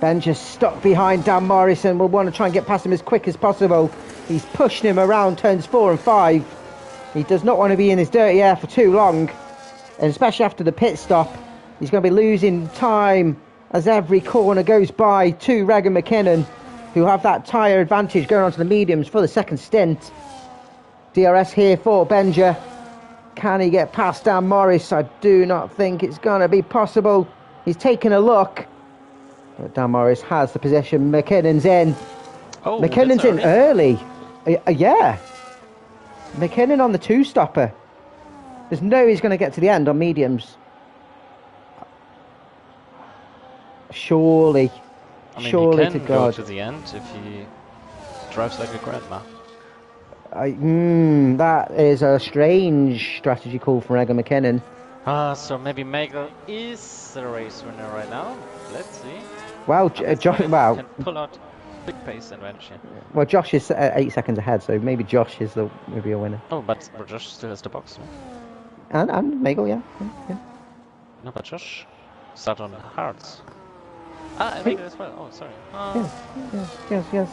Ben just stuck behind Dan Morrison. Will want to try and get past him as quick as possible. He's pushing him around turns 4 and 5. He does not want to be in his dirty air for too long. And especially after the pit stop, he's going to be losing time as every corner goes by to Regan McKinnon, who have that tyre advantage going on to the mediums for the second stint. DRS here for Benja. Can he get past Dan Morris? I do not think it's going to be possible. He's taking a look. But Dan Morris has the position. McKinnon's in. Oh, McKinnon's in early. Yeah. McKinnon on the 2-stopper. There's no he's going to get to the end on mediums. Surely. I mean, surely he can to go God. to the end if he drives like a grandma. That is a strange strategy call from Regan McKinnon. So maybe Magel is the race winner right now. Let's see. Well, Josh. Well, can pull out big pace advantage. Well, Josh is 8 seconds ahead, so maybe Josh is maybe a winner. Oh, but Josh still has the box. No? And Magel, yeah. No, but Josh started on the hards. And Magel as well. Oh, sorry. Yes.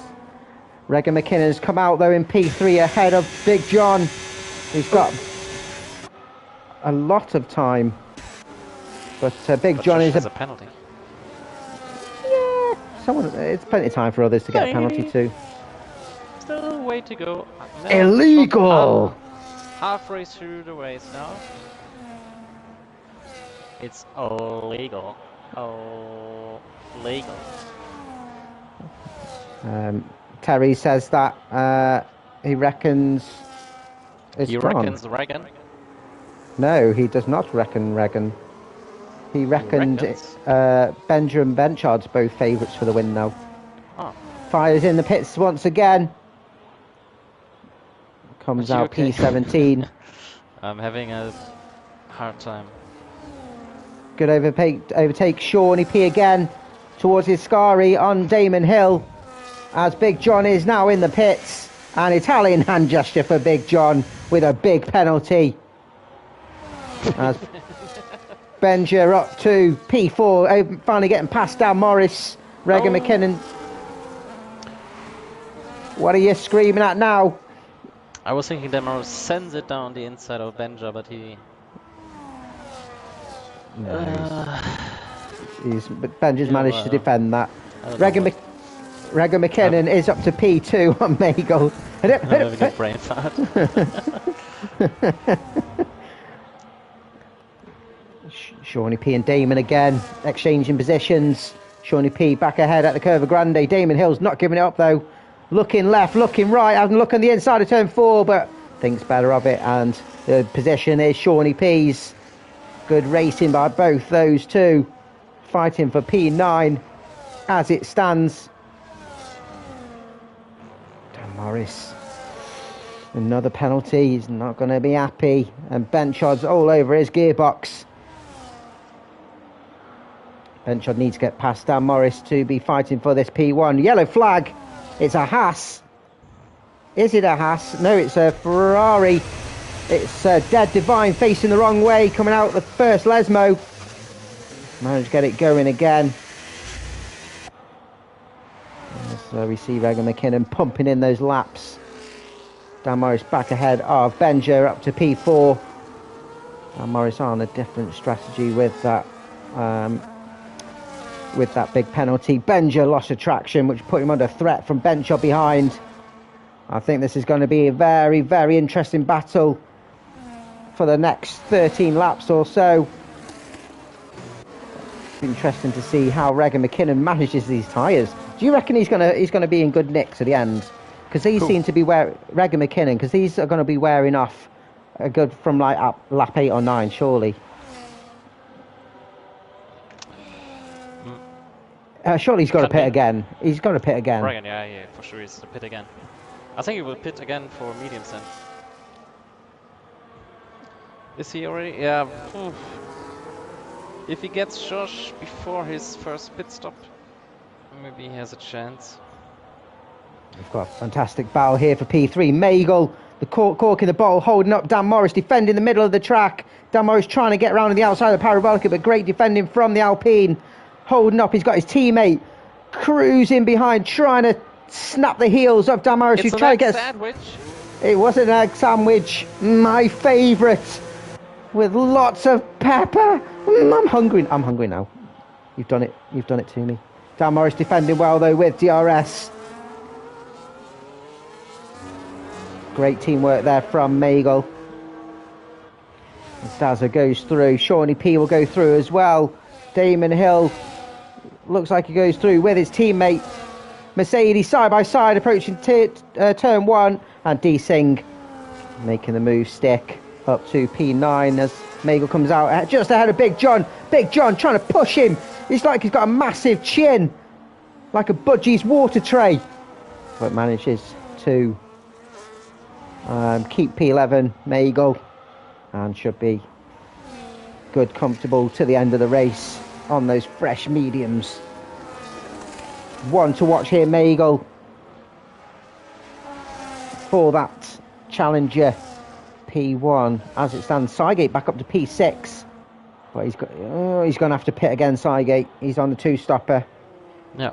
Regan McKinnon's come out though in P3 ahead of Big John. He's got a lot of time, but Big John Josh is has a penalty. Yeah, it's plenty of time for others to get a penalty too. Still a way to go. Illegal. Halfway through the race now. It's illegal. Legal. Terry says that he reckons it's He gone. reckons Regan? No, he does not reckon Regan. He reckoned Benja and Benchard's both favourites for the win now. Oh. Fires in the pits once again. Comes out okay? P17. I'm having a hard time. Good overtake Shawnee P again towards his Ascari on Damon Hill. As Big John is now in the pits. An Italian hand gesture for Big John with a big penalty. As Benja up to P4, finally getting past Dan Morris. Regan McKinnon. What are you screaming at now? I was thinking that Morris sends it down the inside of Benja, but he... But Benja's managed to defend that. Regan McKinnon is up to P2 on Magel. I'm having a brain fart. Shawnee P and Damon again, exchanging positions. Shawnee P back ahead at the Curva Grande. Damon Hill's not giving it up though. looking left, looking right, having a look on the inside of turn 4, but thinks better of it, and the position is Shawnee P's. Good racing by both those two, fighting for P9 as it stands. Dan Morris, another penalty, he's not going to be happy, and Benchard's all over his gearbox. Benchard needs to get past Dan Morris to be fighting for this P1. Yellow flag, it's a Haas. Is it a Haas? No, it's a Ferrari. It's Dead Divine facing the wrong way, coming out the first Lesmo. Managed to get it going again. So we see Regan McKinnon pumping in those laps. Dan Morris back ahead of Benja up to P4. Dan Morris on a different strategy with that big penalty. Benja lost a traction, which put him under threat from Benchard behind. I think this is going to be a very, very interesting battle for the next 13 laps or so. Interesting to see how Regan McKinnon manages these tyres. Do you reckon he's gonna be in good nick to the end? Because these seem to be Regan McKinnon, because these are going to be wearing off a good from like lap 8 or 9, surely. Surely he's got to pit again. He's got to pit again. Regan, yeah, for sure he's to pit again. I think he will pit again for mediums then. Is he already? Yeah. If he gets Josh before his first pit stop, maybe he has a chance. We've got a fantastic battle here for P3. Magel, the cork in the bowl, holding up Dan Morris, defending the middle of the track. Dan Morris trying to get around on the outside of the Parabolica, but great defending from the Alpine. Holding up, he's got his teammate cruising behind, trying to snap the heels of Dan Morris. It's an egg sandwich. It was an egg sandwich, my favourite, with lots of pepper. I'm hungry now. You've done it to me. Dan Morris defending well though with DRS. Great teamwork there from Magel. Stazza goes through. Shawnee P will go through as well. Damon Hill looks like he goes through with his teammate. Mercedes side by side approaching turn 1, and D Singh making the move stick up to P9 as Magel comes out just ahead of Big John. Big John trying to push him. He's like he's got a massive chin, like a Budgie's water tray, but manages to keep P11 Magel, and should be good, comfortable to the end of the race on those fresh mediums. One to watch here, Magel, for that Challenger P1 as it stands. Sygate back up to P6, but he's going to have to pit again. Sygate, he's on the 2-stopper. Yeah.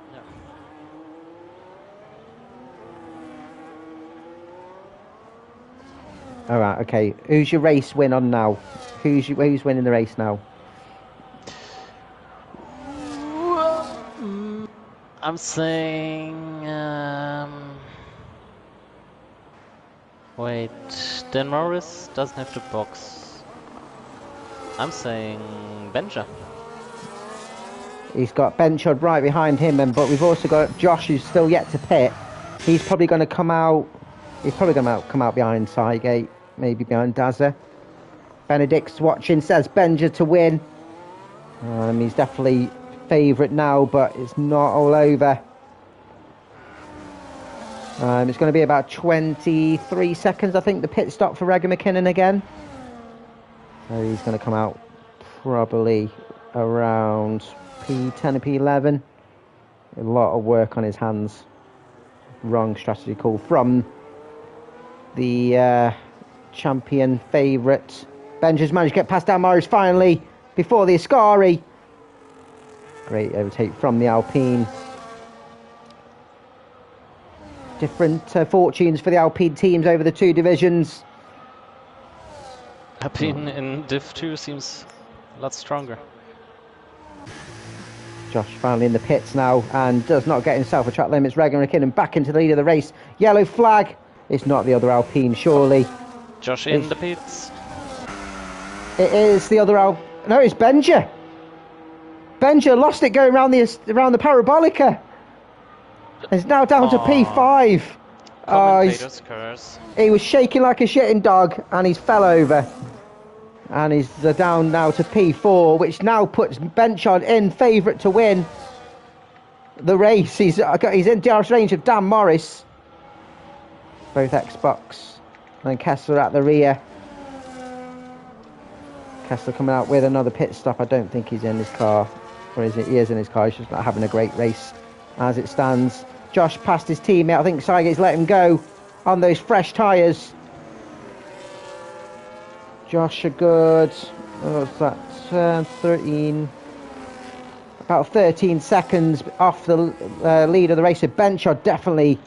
All right, okay. Who's your race win on now? Who's winning the race now? I'm saying. Wait, Dan Morris doesn't have to box. I'm saying Benja. He's got Benchard right behind him, but we've also got Josh, who's still yet to pit. He's probably going to come out. He's probably going to come out behind Sygate, maybe behind Dazza. Benedict's watching, says Benja to win. He's definitely favourite now, but it's not all over. It's going to be about 23 seconds, I think, the pit stop for Regan McKinnon again. So he's going to come out probably around P10 or P11. A lot of work on his hands. Wrong strategy call from the champion favourite. Benja's managed to get past Dan Morris finally before the Ascari. Great overtake from the Alpine. Different fortunes for the Alpine teams over the two divisions. Alpine in Div 2 seems a lot stronger. Josh finally in the pits now and does not get himself a track limits. Regan McKinnon back into the lead of the race. Yellow flag. It's not the other Alpine, surely. Josh in the pits. It is the other Alpine. No, it's Benja. Benja lost it going around the Parabolica. It's now down to P5. Commentator's curse. He was shaking like a shitting dog, and he's fell over. And he's down now to P4, which now puts Benchard in favourite to win the race. He's in DRS range of Dan Morris. Both Xbox. And Kessler at the rear. Kessler coming out with another pit stop. I don't think he's in his car. Or is it? He is in his car. He's just not having a great race as it stands. Josh passed his teammate. I think Sygate's let him go on those fresh tyres. Josh a good, what's that, 13, about 13 seconds off the lead of the race. Bencher definitely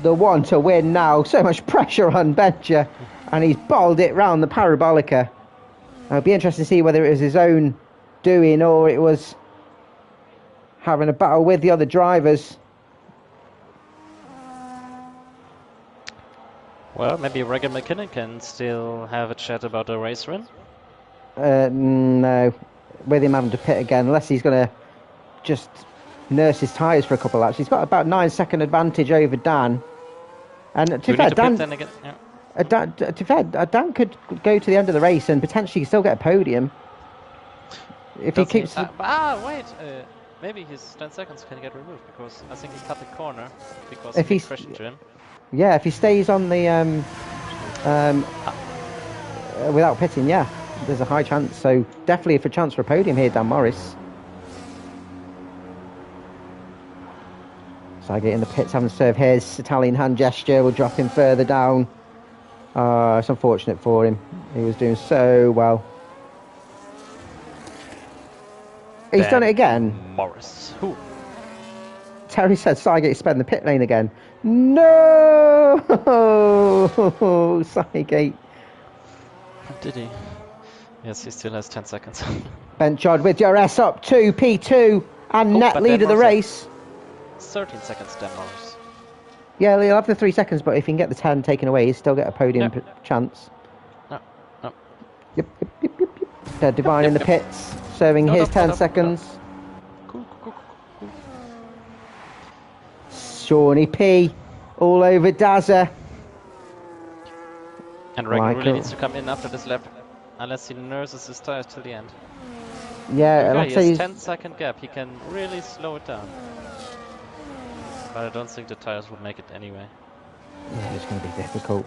the one to win now. So much pressure on Bencher, and he's bowled it round the parabolica. It'll be interesting to see whether it was his own doing or it was having a battle with the other drivers. Well, maybe Regan McKinnon can still have a chat about the race win. No, with him having to pit again, unless he's going to just nurse his tyres for a couple of laps. He's got about 9-second advantage over Dan. And to be fair, Dan could go to the end of the race and potentially still get a podium if he keeps. Wait. Maybe his 10 seconds can get removed because I think he cut the corner because if he crashed into him. Yeah, if he stays on the without pitting, yeah, there's a high chance. So definitely a chance for a podium here, Dan Morris. Sygate in the pits having to serve his Italian hand gesture will drop him further down. It's unfortunate for him. He was doing so well. He's done it again. Morris. Who? Terry said Sygate spent the pit lane again. No! Sygate. Did he? Yes, he still has 10 seconds. Benchard with your S up to P2 and net lead of the race. 13 seconds, Dan Morris. Yeah, he'll have the 3 seconds, but if he can get the 10 taken away, he'll still get a podium chance. No. Yep. Divine in the pits, serving his 10 seconds. Cool. Shawnee P, all over Dazza. And Regan really needs to come in after this lap, unless he nurses his tires till the end. Yeah, okay, like he I say, has 10-second gap. He can really slow it down. But I don't think the tires will make it anyway. Yeah, it's going to be difficult.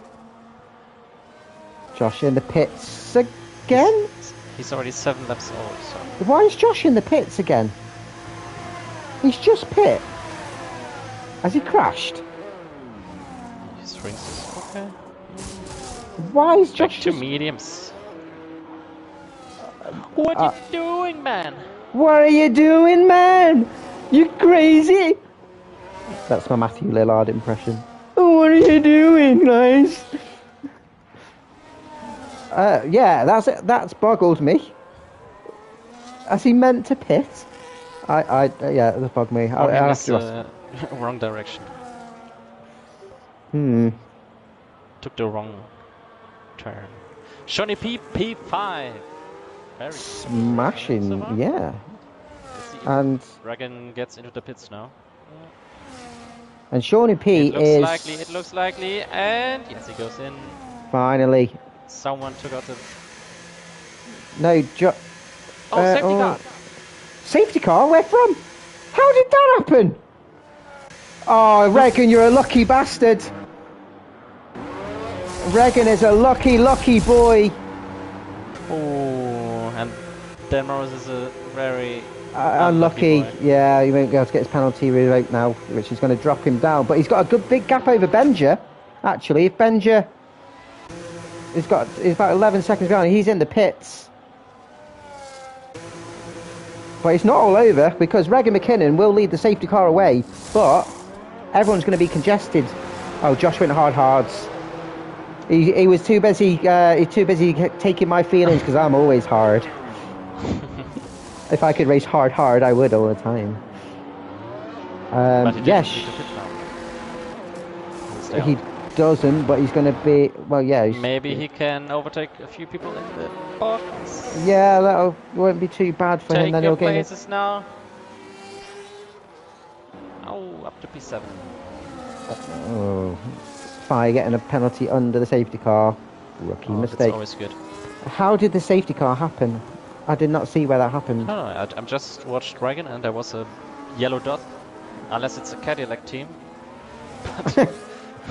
Josh in the pits again? He's already 7 laps old, so... Why is Josh in the pits again? He's just pit. Has he crashed? His rings is okay. Why is Josh Back to mediums. What are you doing, man? What are you doing, man? You crazy? That's my Matthew Lillard impression. Oh, what are you doing, guys? Yeah, that's boggled me. Has he meant to pit? Yeah, that's bogged me. Or he missed the wrong direction. Took the wrong turn. Shawnee P5. Very smashing, yeah. And Regan gets into the pits now. And Shawnee P it looks likely, and yes, he goes in. Finally. Someone took out the... No, safety car. Safety car? Where from? How did that happen? Oh, Regan, you're a lucky bastard. Regan is a lucky boy. Oh, and Dan Morris is a very unlucky. Yeah, he won't be able to get his penalty revoked now, which is going to drop him down. But he's got a good big gap over Benja. Actually, if Benja is about 11 seconds behind, he's in the pits. But it's not all over because Regan McKinnon will lead the safety car away, but everyone's going to be congested. Oh, Josh went hards. He was too busy. He's too busy taking my feelings because I'm always hard. If I could race hard, I would all the time. Yes. He doesn't, but he's going to be. Well, yeah. Maybe he can overtake a few people in the box. Yeah, that won't be too bad for him. Then he'll get places now. Oh, up to P7. Oh, Fire getting a penalty under the safety car. Rookie That's mistake. always good. How did the safety car happen? I did not see where that happened. No, I just watched Dragon and there was a yellow dot. Unless it's a Cadillac team. But it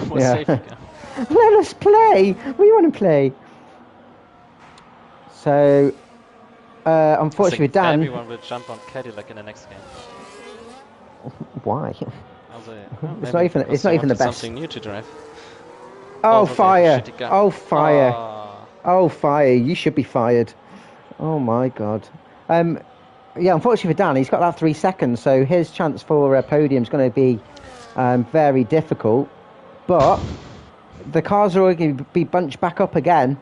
was Yeah. safety car. Let us play. We want to play. So, unfortunately, I think Dan. everyone will jump on Cadillac in the next game. Why? It's not even. It's not even the best. Something new to drive. Oh, they have a Fire! shitty gun. Oh, Fire! Ah. Oh, Fire! You should be fired. Oh my God. Yeah, unfortunately for Dan, he's got that 3 seconds, so his chance for a podium is going to be very difficult. But the cars are all going to be bunched back up again,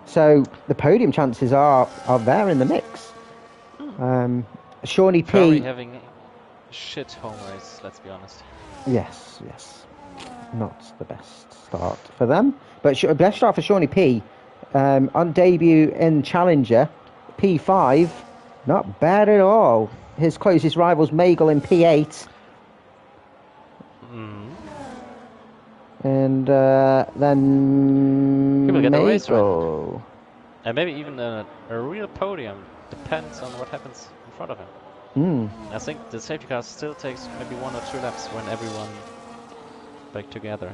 so the podium chances are there in the mix. Shawnee Ferrari P. having a shit home race, let's be honest. Yes. Not the best start for them, but best start for Shawnee P. On debut in Challenger, P5, not bad at all. His closest rivals, Magel in P8. And then He will get a race Magel. And maybe even a real podium. Depends on what happens in front of him. I think the safety car still takes maybe 1 or 2 laps when everyone back together.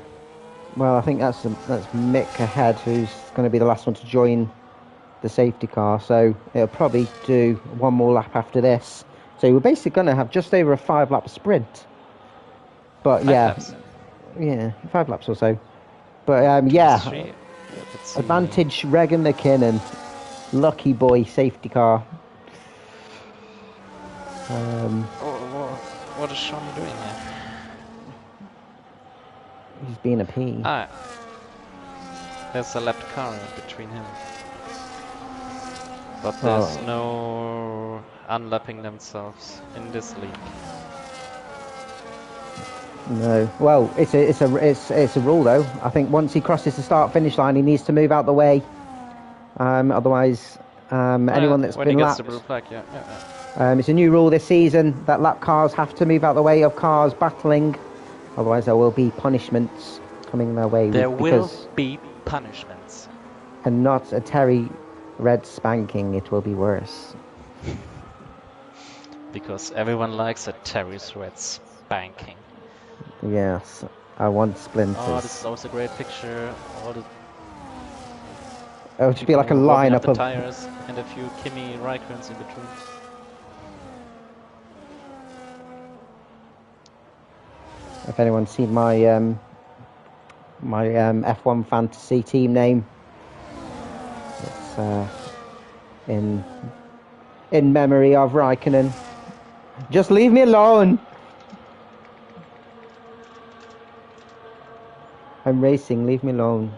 Well, I think that's Mick ahead, who's going to be the last one to join the safety car. So it'll probably do 1 more lap after this. So we're basically going to have just over a 5-lap sprint. But 5 laps. Yeah, 5 laps or so. But yeah, advantage Regan McKinnon, lucky boy safety car. What is Sean doing here? He's being a P. There's a lapped car in between him. But there's no unlapping themselves in this league. No. Well, it's a rule though. I think once he crosses the start-finish line, he needs to move out the way. Otherwise, anyone that's when been he lapped. gets the blue flag, yeah. It's a new rule this season that lap cars have to move out the way of cars battling. Otherwise, there will be punishments coming their way. There will be punishments. And not a Terry red spanking. It will be worse. Because everyone likes a Terry's red spanking. Yes, I want splinters. Oh, this is also a great picture. It would be like a lineup of tires and a few Kimi Raikkonens in between. If anyone's seen my F1 fantasy team name, it's in memory of Raikkonen. Just leave me alone. I'm racing, leave me alone.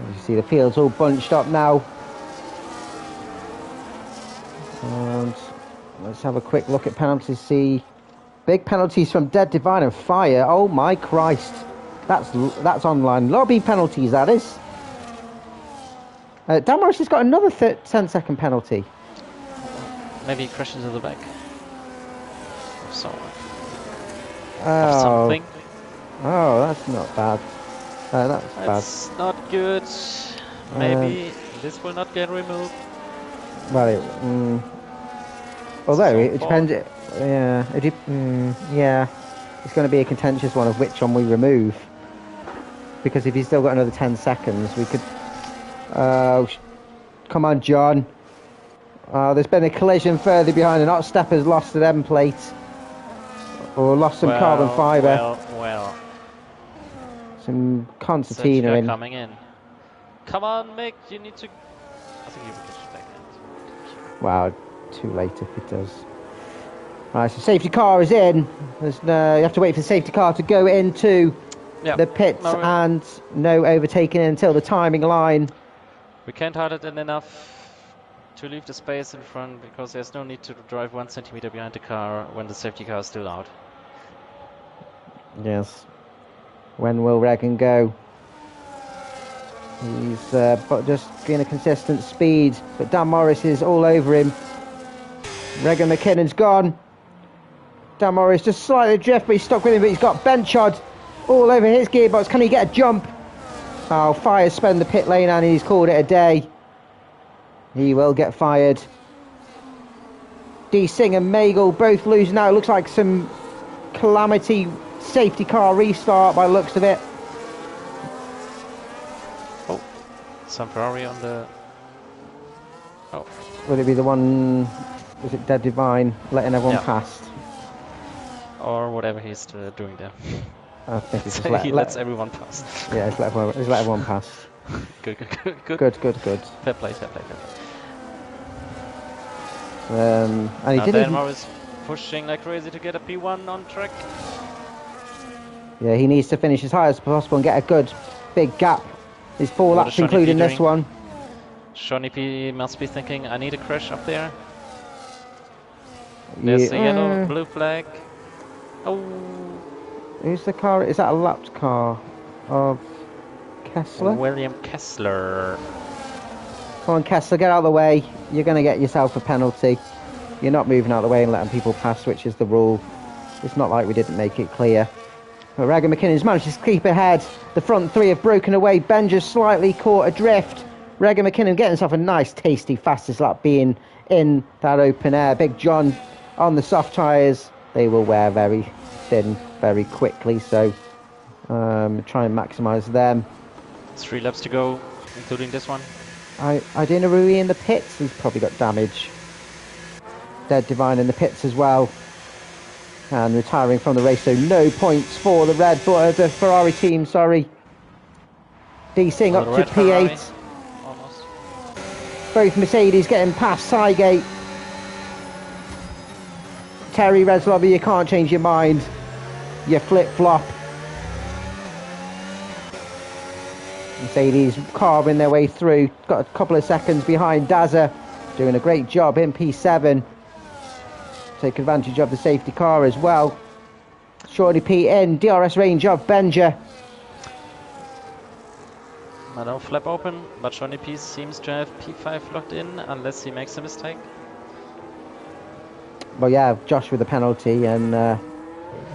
As you see, the field's all bunched up now. And let's have a quick look at penalties. See, big penalties from Dead Divine and Fire. Oh my Christ. That's online lobby penalties, that is. Dan Morris has got another 10-second penalty. Maybe he crashed into the back. So, something. Oh, that's not bad. That's not good. Maybe this will not get removed. Well, although it depends. Yeah, it's going to be a contentious one of which one we remove. Because if he's still got another 10 seconds, we could. Come on, John. There's been a collision further behind, and Stepper's lost an end plate. Or lost some carbon fibre. Well. Some concertina in. Coming in. Come on, Mick, you need to. I think you will get back in. Wow, too late if it does. Right, so safety car is in. You have to wait for the safety car to go into the pits, and no overtaking until the timing line. We can't hide it in enough to leave the space in front, because there's no need to drive 1 centimeter behind the car when the safety car is still out. Yes. When will Regan go? He's just getting a consistent speed, but Dan Morris is all over him. Regan McKinnon's gone. Dan Morris just slightly adrift, but he's stuck with him, but he's got Benchod all over his gearbox. Can he get a jump? Oh, Fire spend the pit lane and he's called it a day. He will get fired. D Singh and Magel both losing now. It looks like some calamity safety car restart by the looks of it. Oh, some Ferrari on the... Oh. Would it be the one, was it Dead Divine, letting everyone past? Or whatever he's doing there. I think he's just he lets everyone pass. Yeah, he's let everyone pass. Good. Good. Fair play. And he didn't even... Denmark is pushing like crazy to get a P1 on track. Yeah, he needs to finish as high as possible and get a good big gap. His 4 laps including this one. Shawnee P must be thinking, I need a crash up there. There's the yellow, blue flag. Oh. Who's the car? Is that a lapped car of Kessler? William Kessler. Come on, Kessler, get out of the way. You're going to get yourself a penalty. You're not moving out of the way and letting people pass, which is the rule. It's not like we didn't make it clear. But Regan McKinnon's managed to keep ahead. The front 3 have broken away. Benja slightly caught adrift. Regan McKinnon getting himself a nice, tasty, fastest lap being in that open air. Big John on the soft tyres. They will wear very thin very quickly, so try and maximise them. 3 laps to go, including this one. Idina Rui in the pits. He's probably got damage. Dead Divine in the pits as well. And retiring from the race, so no points for the the Ferrari team, sorry. D Singh up to P8. Ferrari. Both Mercedes getting past Sygate. Terry Reslover, you can't change your mind. You flip-flop. Mercedes carving their way through. Got a couple of seconds behind Daza. Doing a great job in P7. Take advantage of the safety car as well. Shawnee P in. DRS range of Benja. I don't flap open, but Shawnee P seems to have P5 locked in, unless he makes a mistake. Well, yeah, Josh with the penalty, and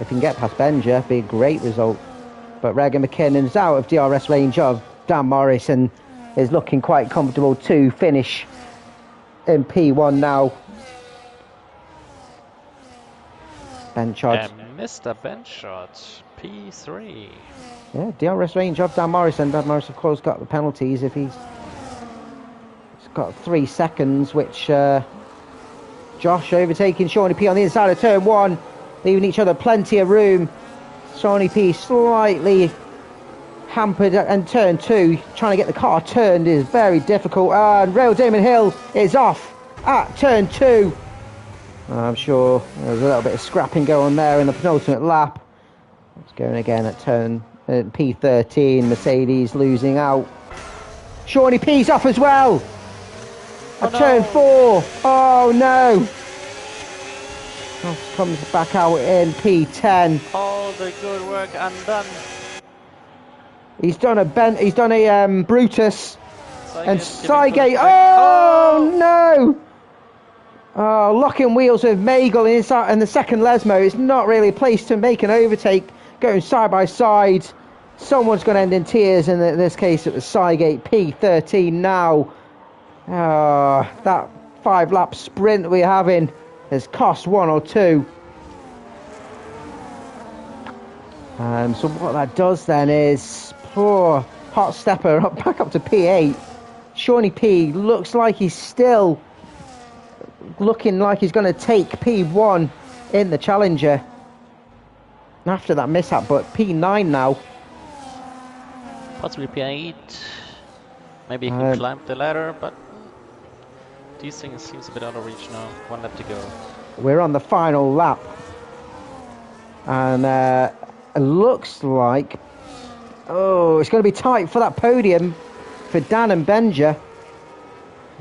if he can get past Benja, it'd be a great result. But Regan McKinnon's out of DRS range of Dan Morris and is looking quite comfortable to finish in P1 now. Benchot. Mr. Benchot, P3. Yeah, DRS range of Dan Morris, and Dan Morris, of course, got the penalties if he's got 3 seconds, which Josh overtaking Shawnee P on the inside of turn 1, leaving each other plenty of room. Shawnee P slightly hampered, and turn 2, trying to get the car turned is very difficult. And Rail Damon Hill is off at turn 2. I'm sure there's a little bit of scrapping going there in the penultimate lap. It's going again at turn P13. Mercedes losing out. Shawnee P's off as well. At turn 4. Oh no. Comes back out in P10. All the good work undone. He's done a Brutus. And Sygate. Oh no. Oh, locking wheels with Magel in the second Lesmo. It's not really a place to make an overtake. Going side by side. Someone's going to end in tears. In this case, it was Sygate. P13 now. That 5-lap sprint we're having has cost 1 or 2. So what that does then is poor Hot Stepper back up to P8. Shawnee P looks like he's still looking like he's going to take P1 in the Challenger after that mishap, but P9 now. Possibly P8. Maybe he can climb the ladder, but these things seems a bit out of reach now. 1 lap to go. We're on the final lap, and it looks like it's going to be tight for that podium for Dan and Benja.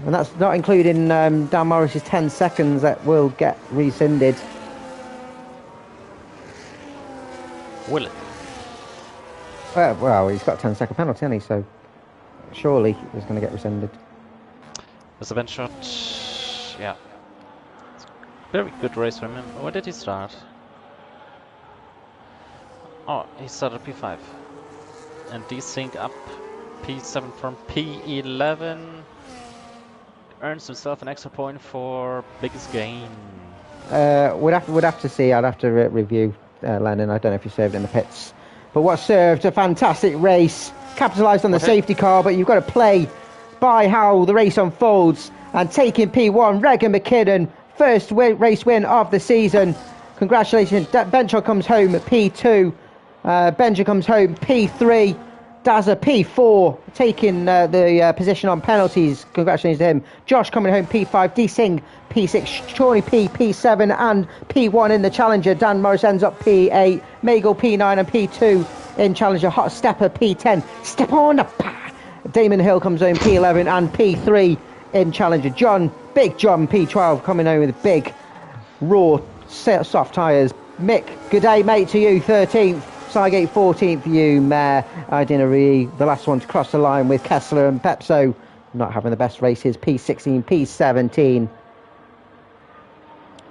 And that's not including Dan Morris's 10 seconds that will get rescinded. Will it? Well, he's got a 10-second penalty, hasn't he? So surely he's going to get rescinded. There's a bench shot. Yeah. Very good race from him. Where did he start? Oh, he started P5. And desync up P7 from P11. Earns himself an extra point for biggest gain. We'd have to see. I'd have to review Lennon. I don't know if you served in the pits. But what served a fantastic race. Capitalised on the safety car, but you've got to play by how the race unfolds. And taking P1, Regan McKinnon, first race win of the season. Congratulations. Bencher comes home at P2. Benja comes home P3. Dazza P4, taking the position on penalties. Congratulations to him. Josh coming home P5. D Singh P6. Shawnee P7 and P1 in the Challenger. Dan Morris ends up P8. Magel P9 and P2 in Challenger. Hot Stepper P10. Step on the pa. Damon Hill comes home P11 and P3 in Challenger. Big John P12 coming home with big raw soft tyres. Mick, good day mate to you, 13th. Sygate 14th, you, Mayor Idinari, the last one to cross the line with Kessler and Pepso, not having the best races, P16, P17.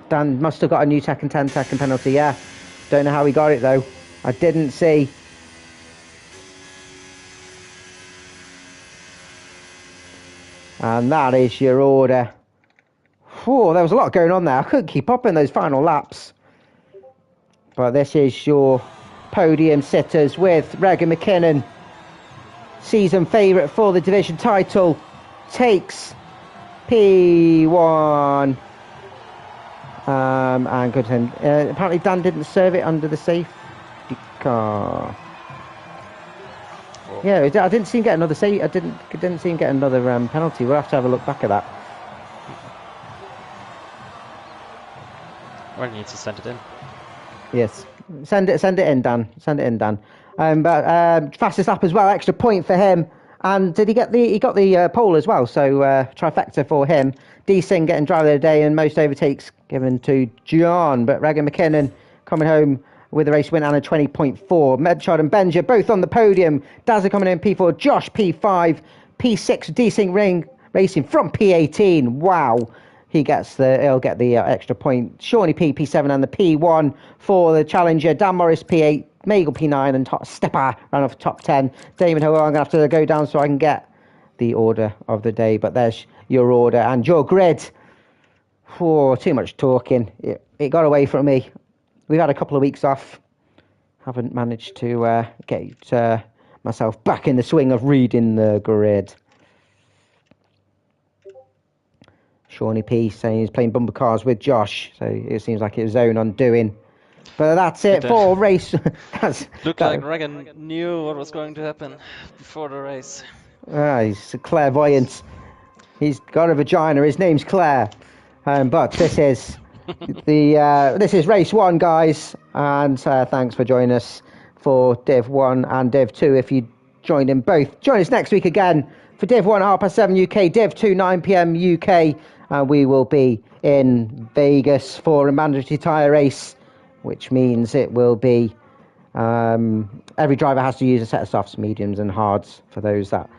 Dan must have got a new tech and 10-second penalty, yeah. Don't know how he got it though. I didn't see. And that is your order. Whew, there was a lot going on there. I couldn't keep up in those final laps. But this is your podium sitters with Regan McKinnon, season favourite for the division title, takes P1. And good him. Apparently Dan didn't serve it under the safety car. Oh. Yeah, I didn't see him get another I didn't see him get another penalty. We'll have to have a look back at that. Well, he needs to send it in. Yes, send it in, Dan. Send it in, Dan. But fastest lap as well, extra point for him. And did he get he got the pole as well? So trifecta for him. D Singh getting driver of the day, and most overtakes given to John. But Regan McKinnon coming home with the race win and a 20.4. Medchard and Benja both on the podium. Dazza coming in P4. Josh P5, P6. D Singh racing from P18. Wow. He'll get the extra point. Shawnee P7 and the P1 for the Challenger. Dan Morris P8, Magel P9 and Top Stepper ran off top 10. Damon Hill, I'm going to have to go down so I can get the order of the day. But there's your order and your grid. Oh, too much talking. It got away from me. We've had a couple of weeks off. Haven't managed to get myself back in the swing of reading the grid. Shawnee P saying he's playing bumper cars with Josh, so it seems like it was his own undoing. But that's it for race. Looked like Regan knew what was going to happen before the race. He's clairvoyant. He's got a vagina. His name's Claire. But this is this is race 1, guys, and thanks for joining us for Div 1 and Div 2. If you joined in both, join us next week again for Div 1 7:30 UK, Div 2 9 p.m. UK. And we will be in Vegas for a mandatory tyre race, which means it will be every driver has to use a set of softs, mediums and hards, for those that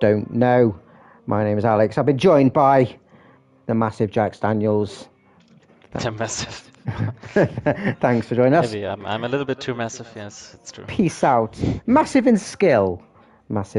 don't know. My name is Alex. I've been joined by the massive Jack Daniels. The massive. Thanks for joining us. Maybe I'm a little bit too massive, yes, it's true. Peace out. Massive in skill. Massive.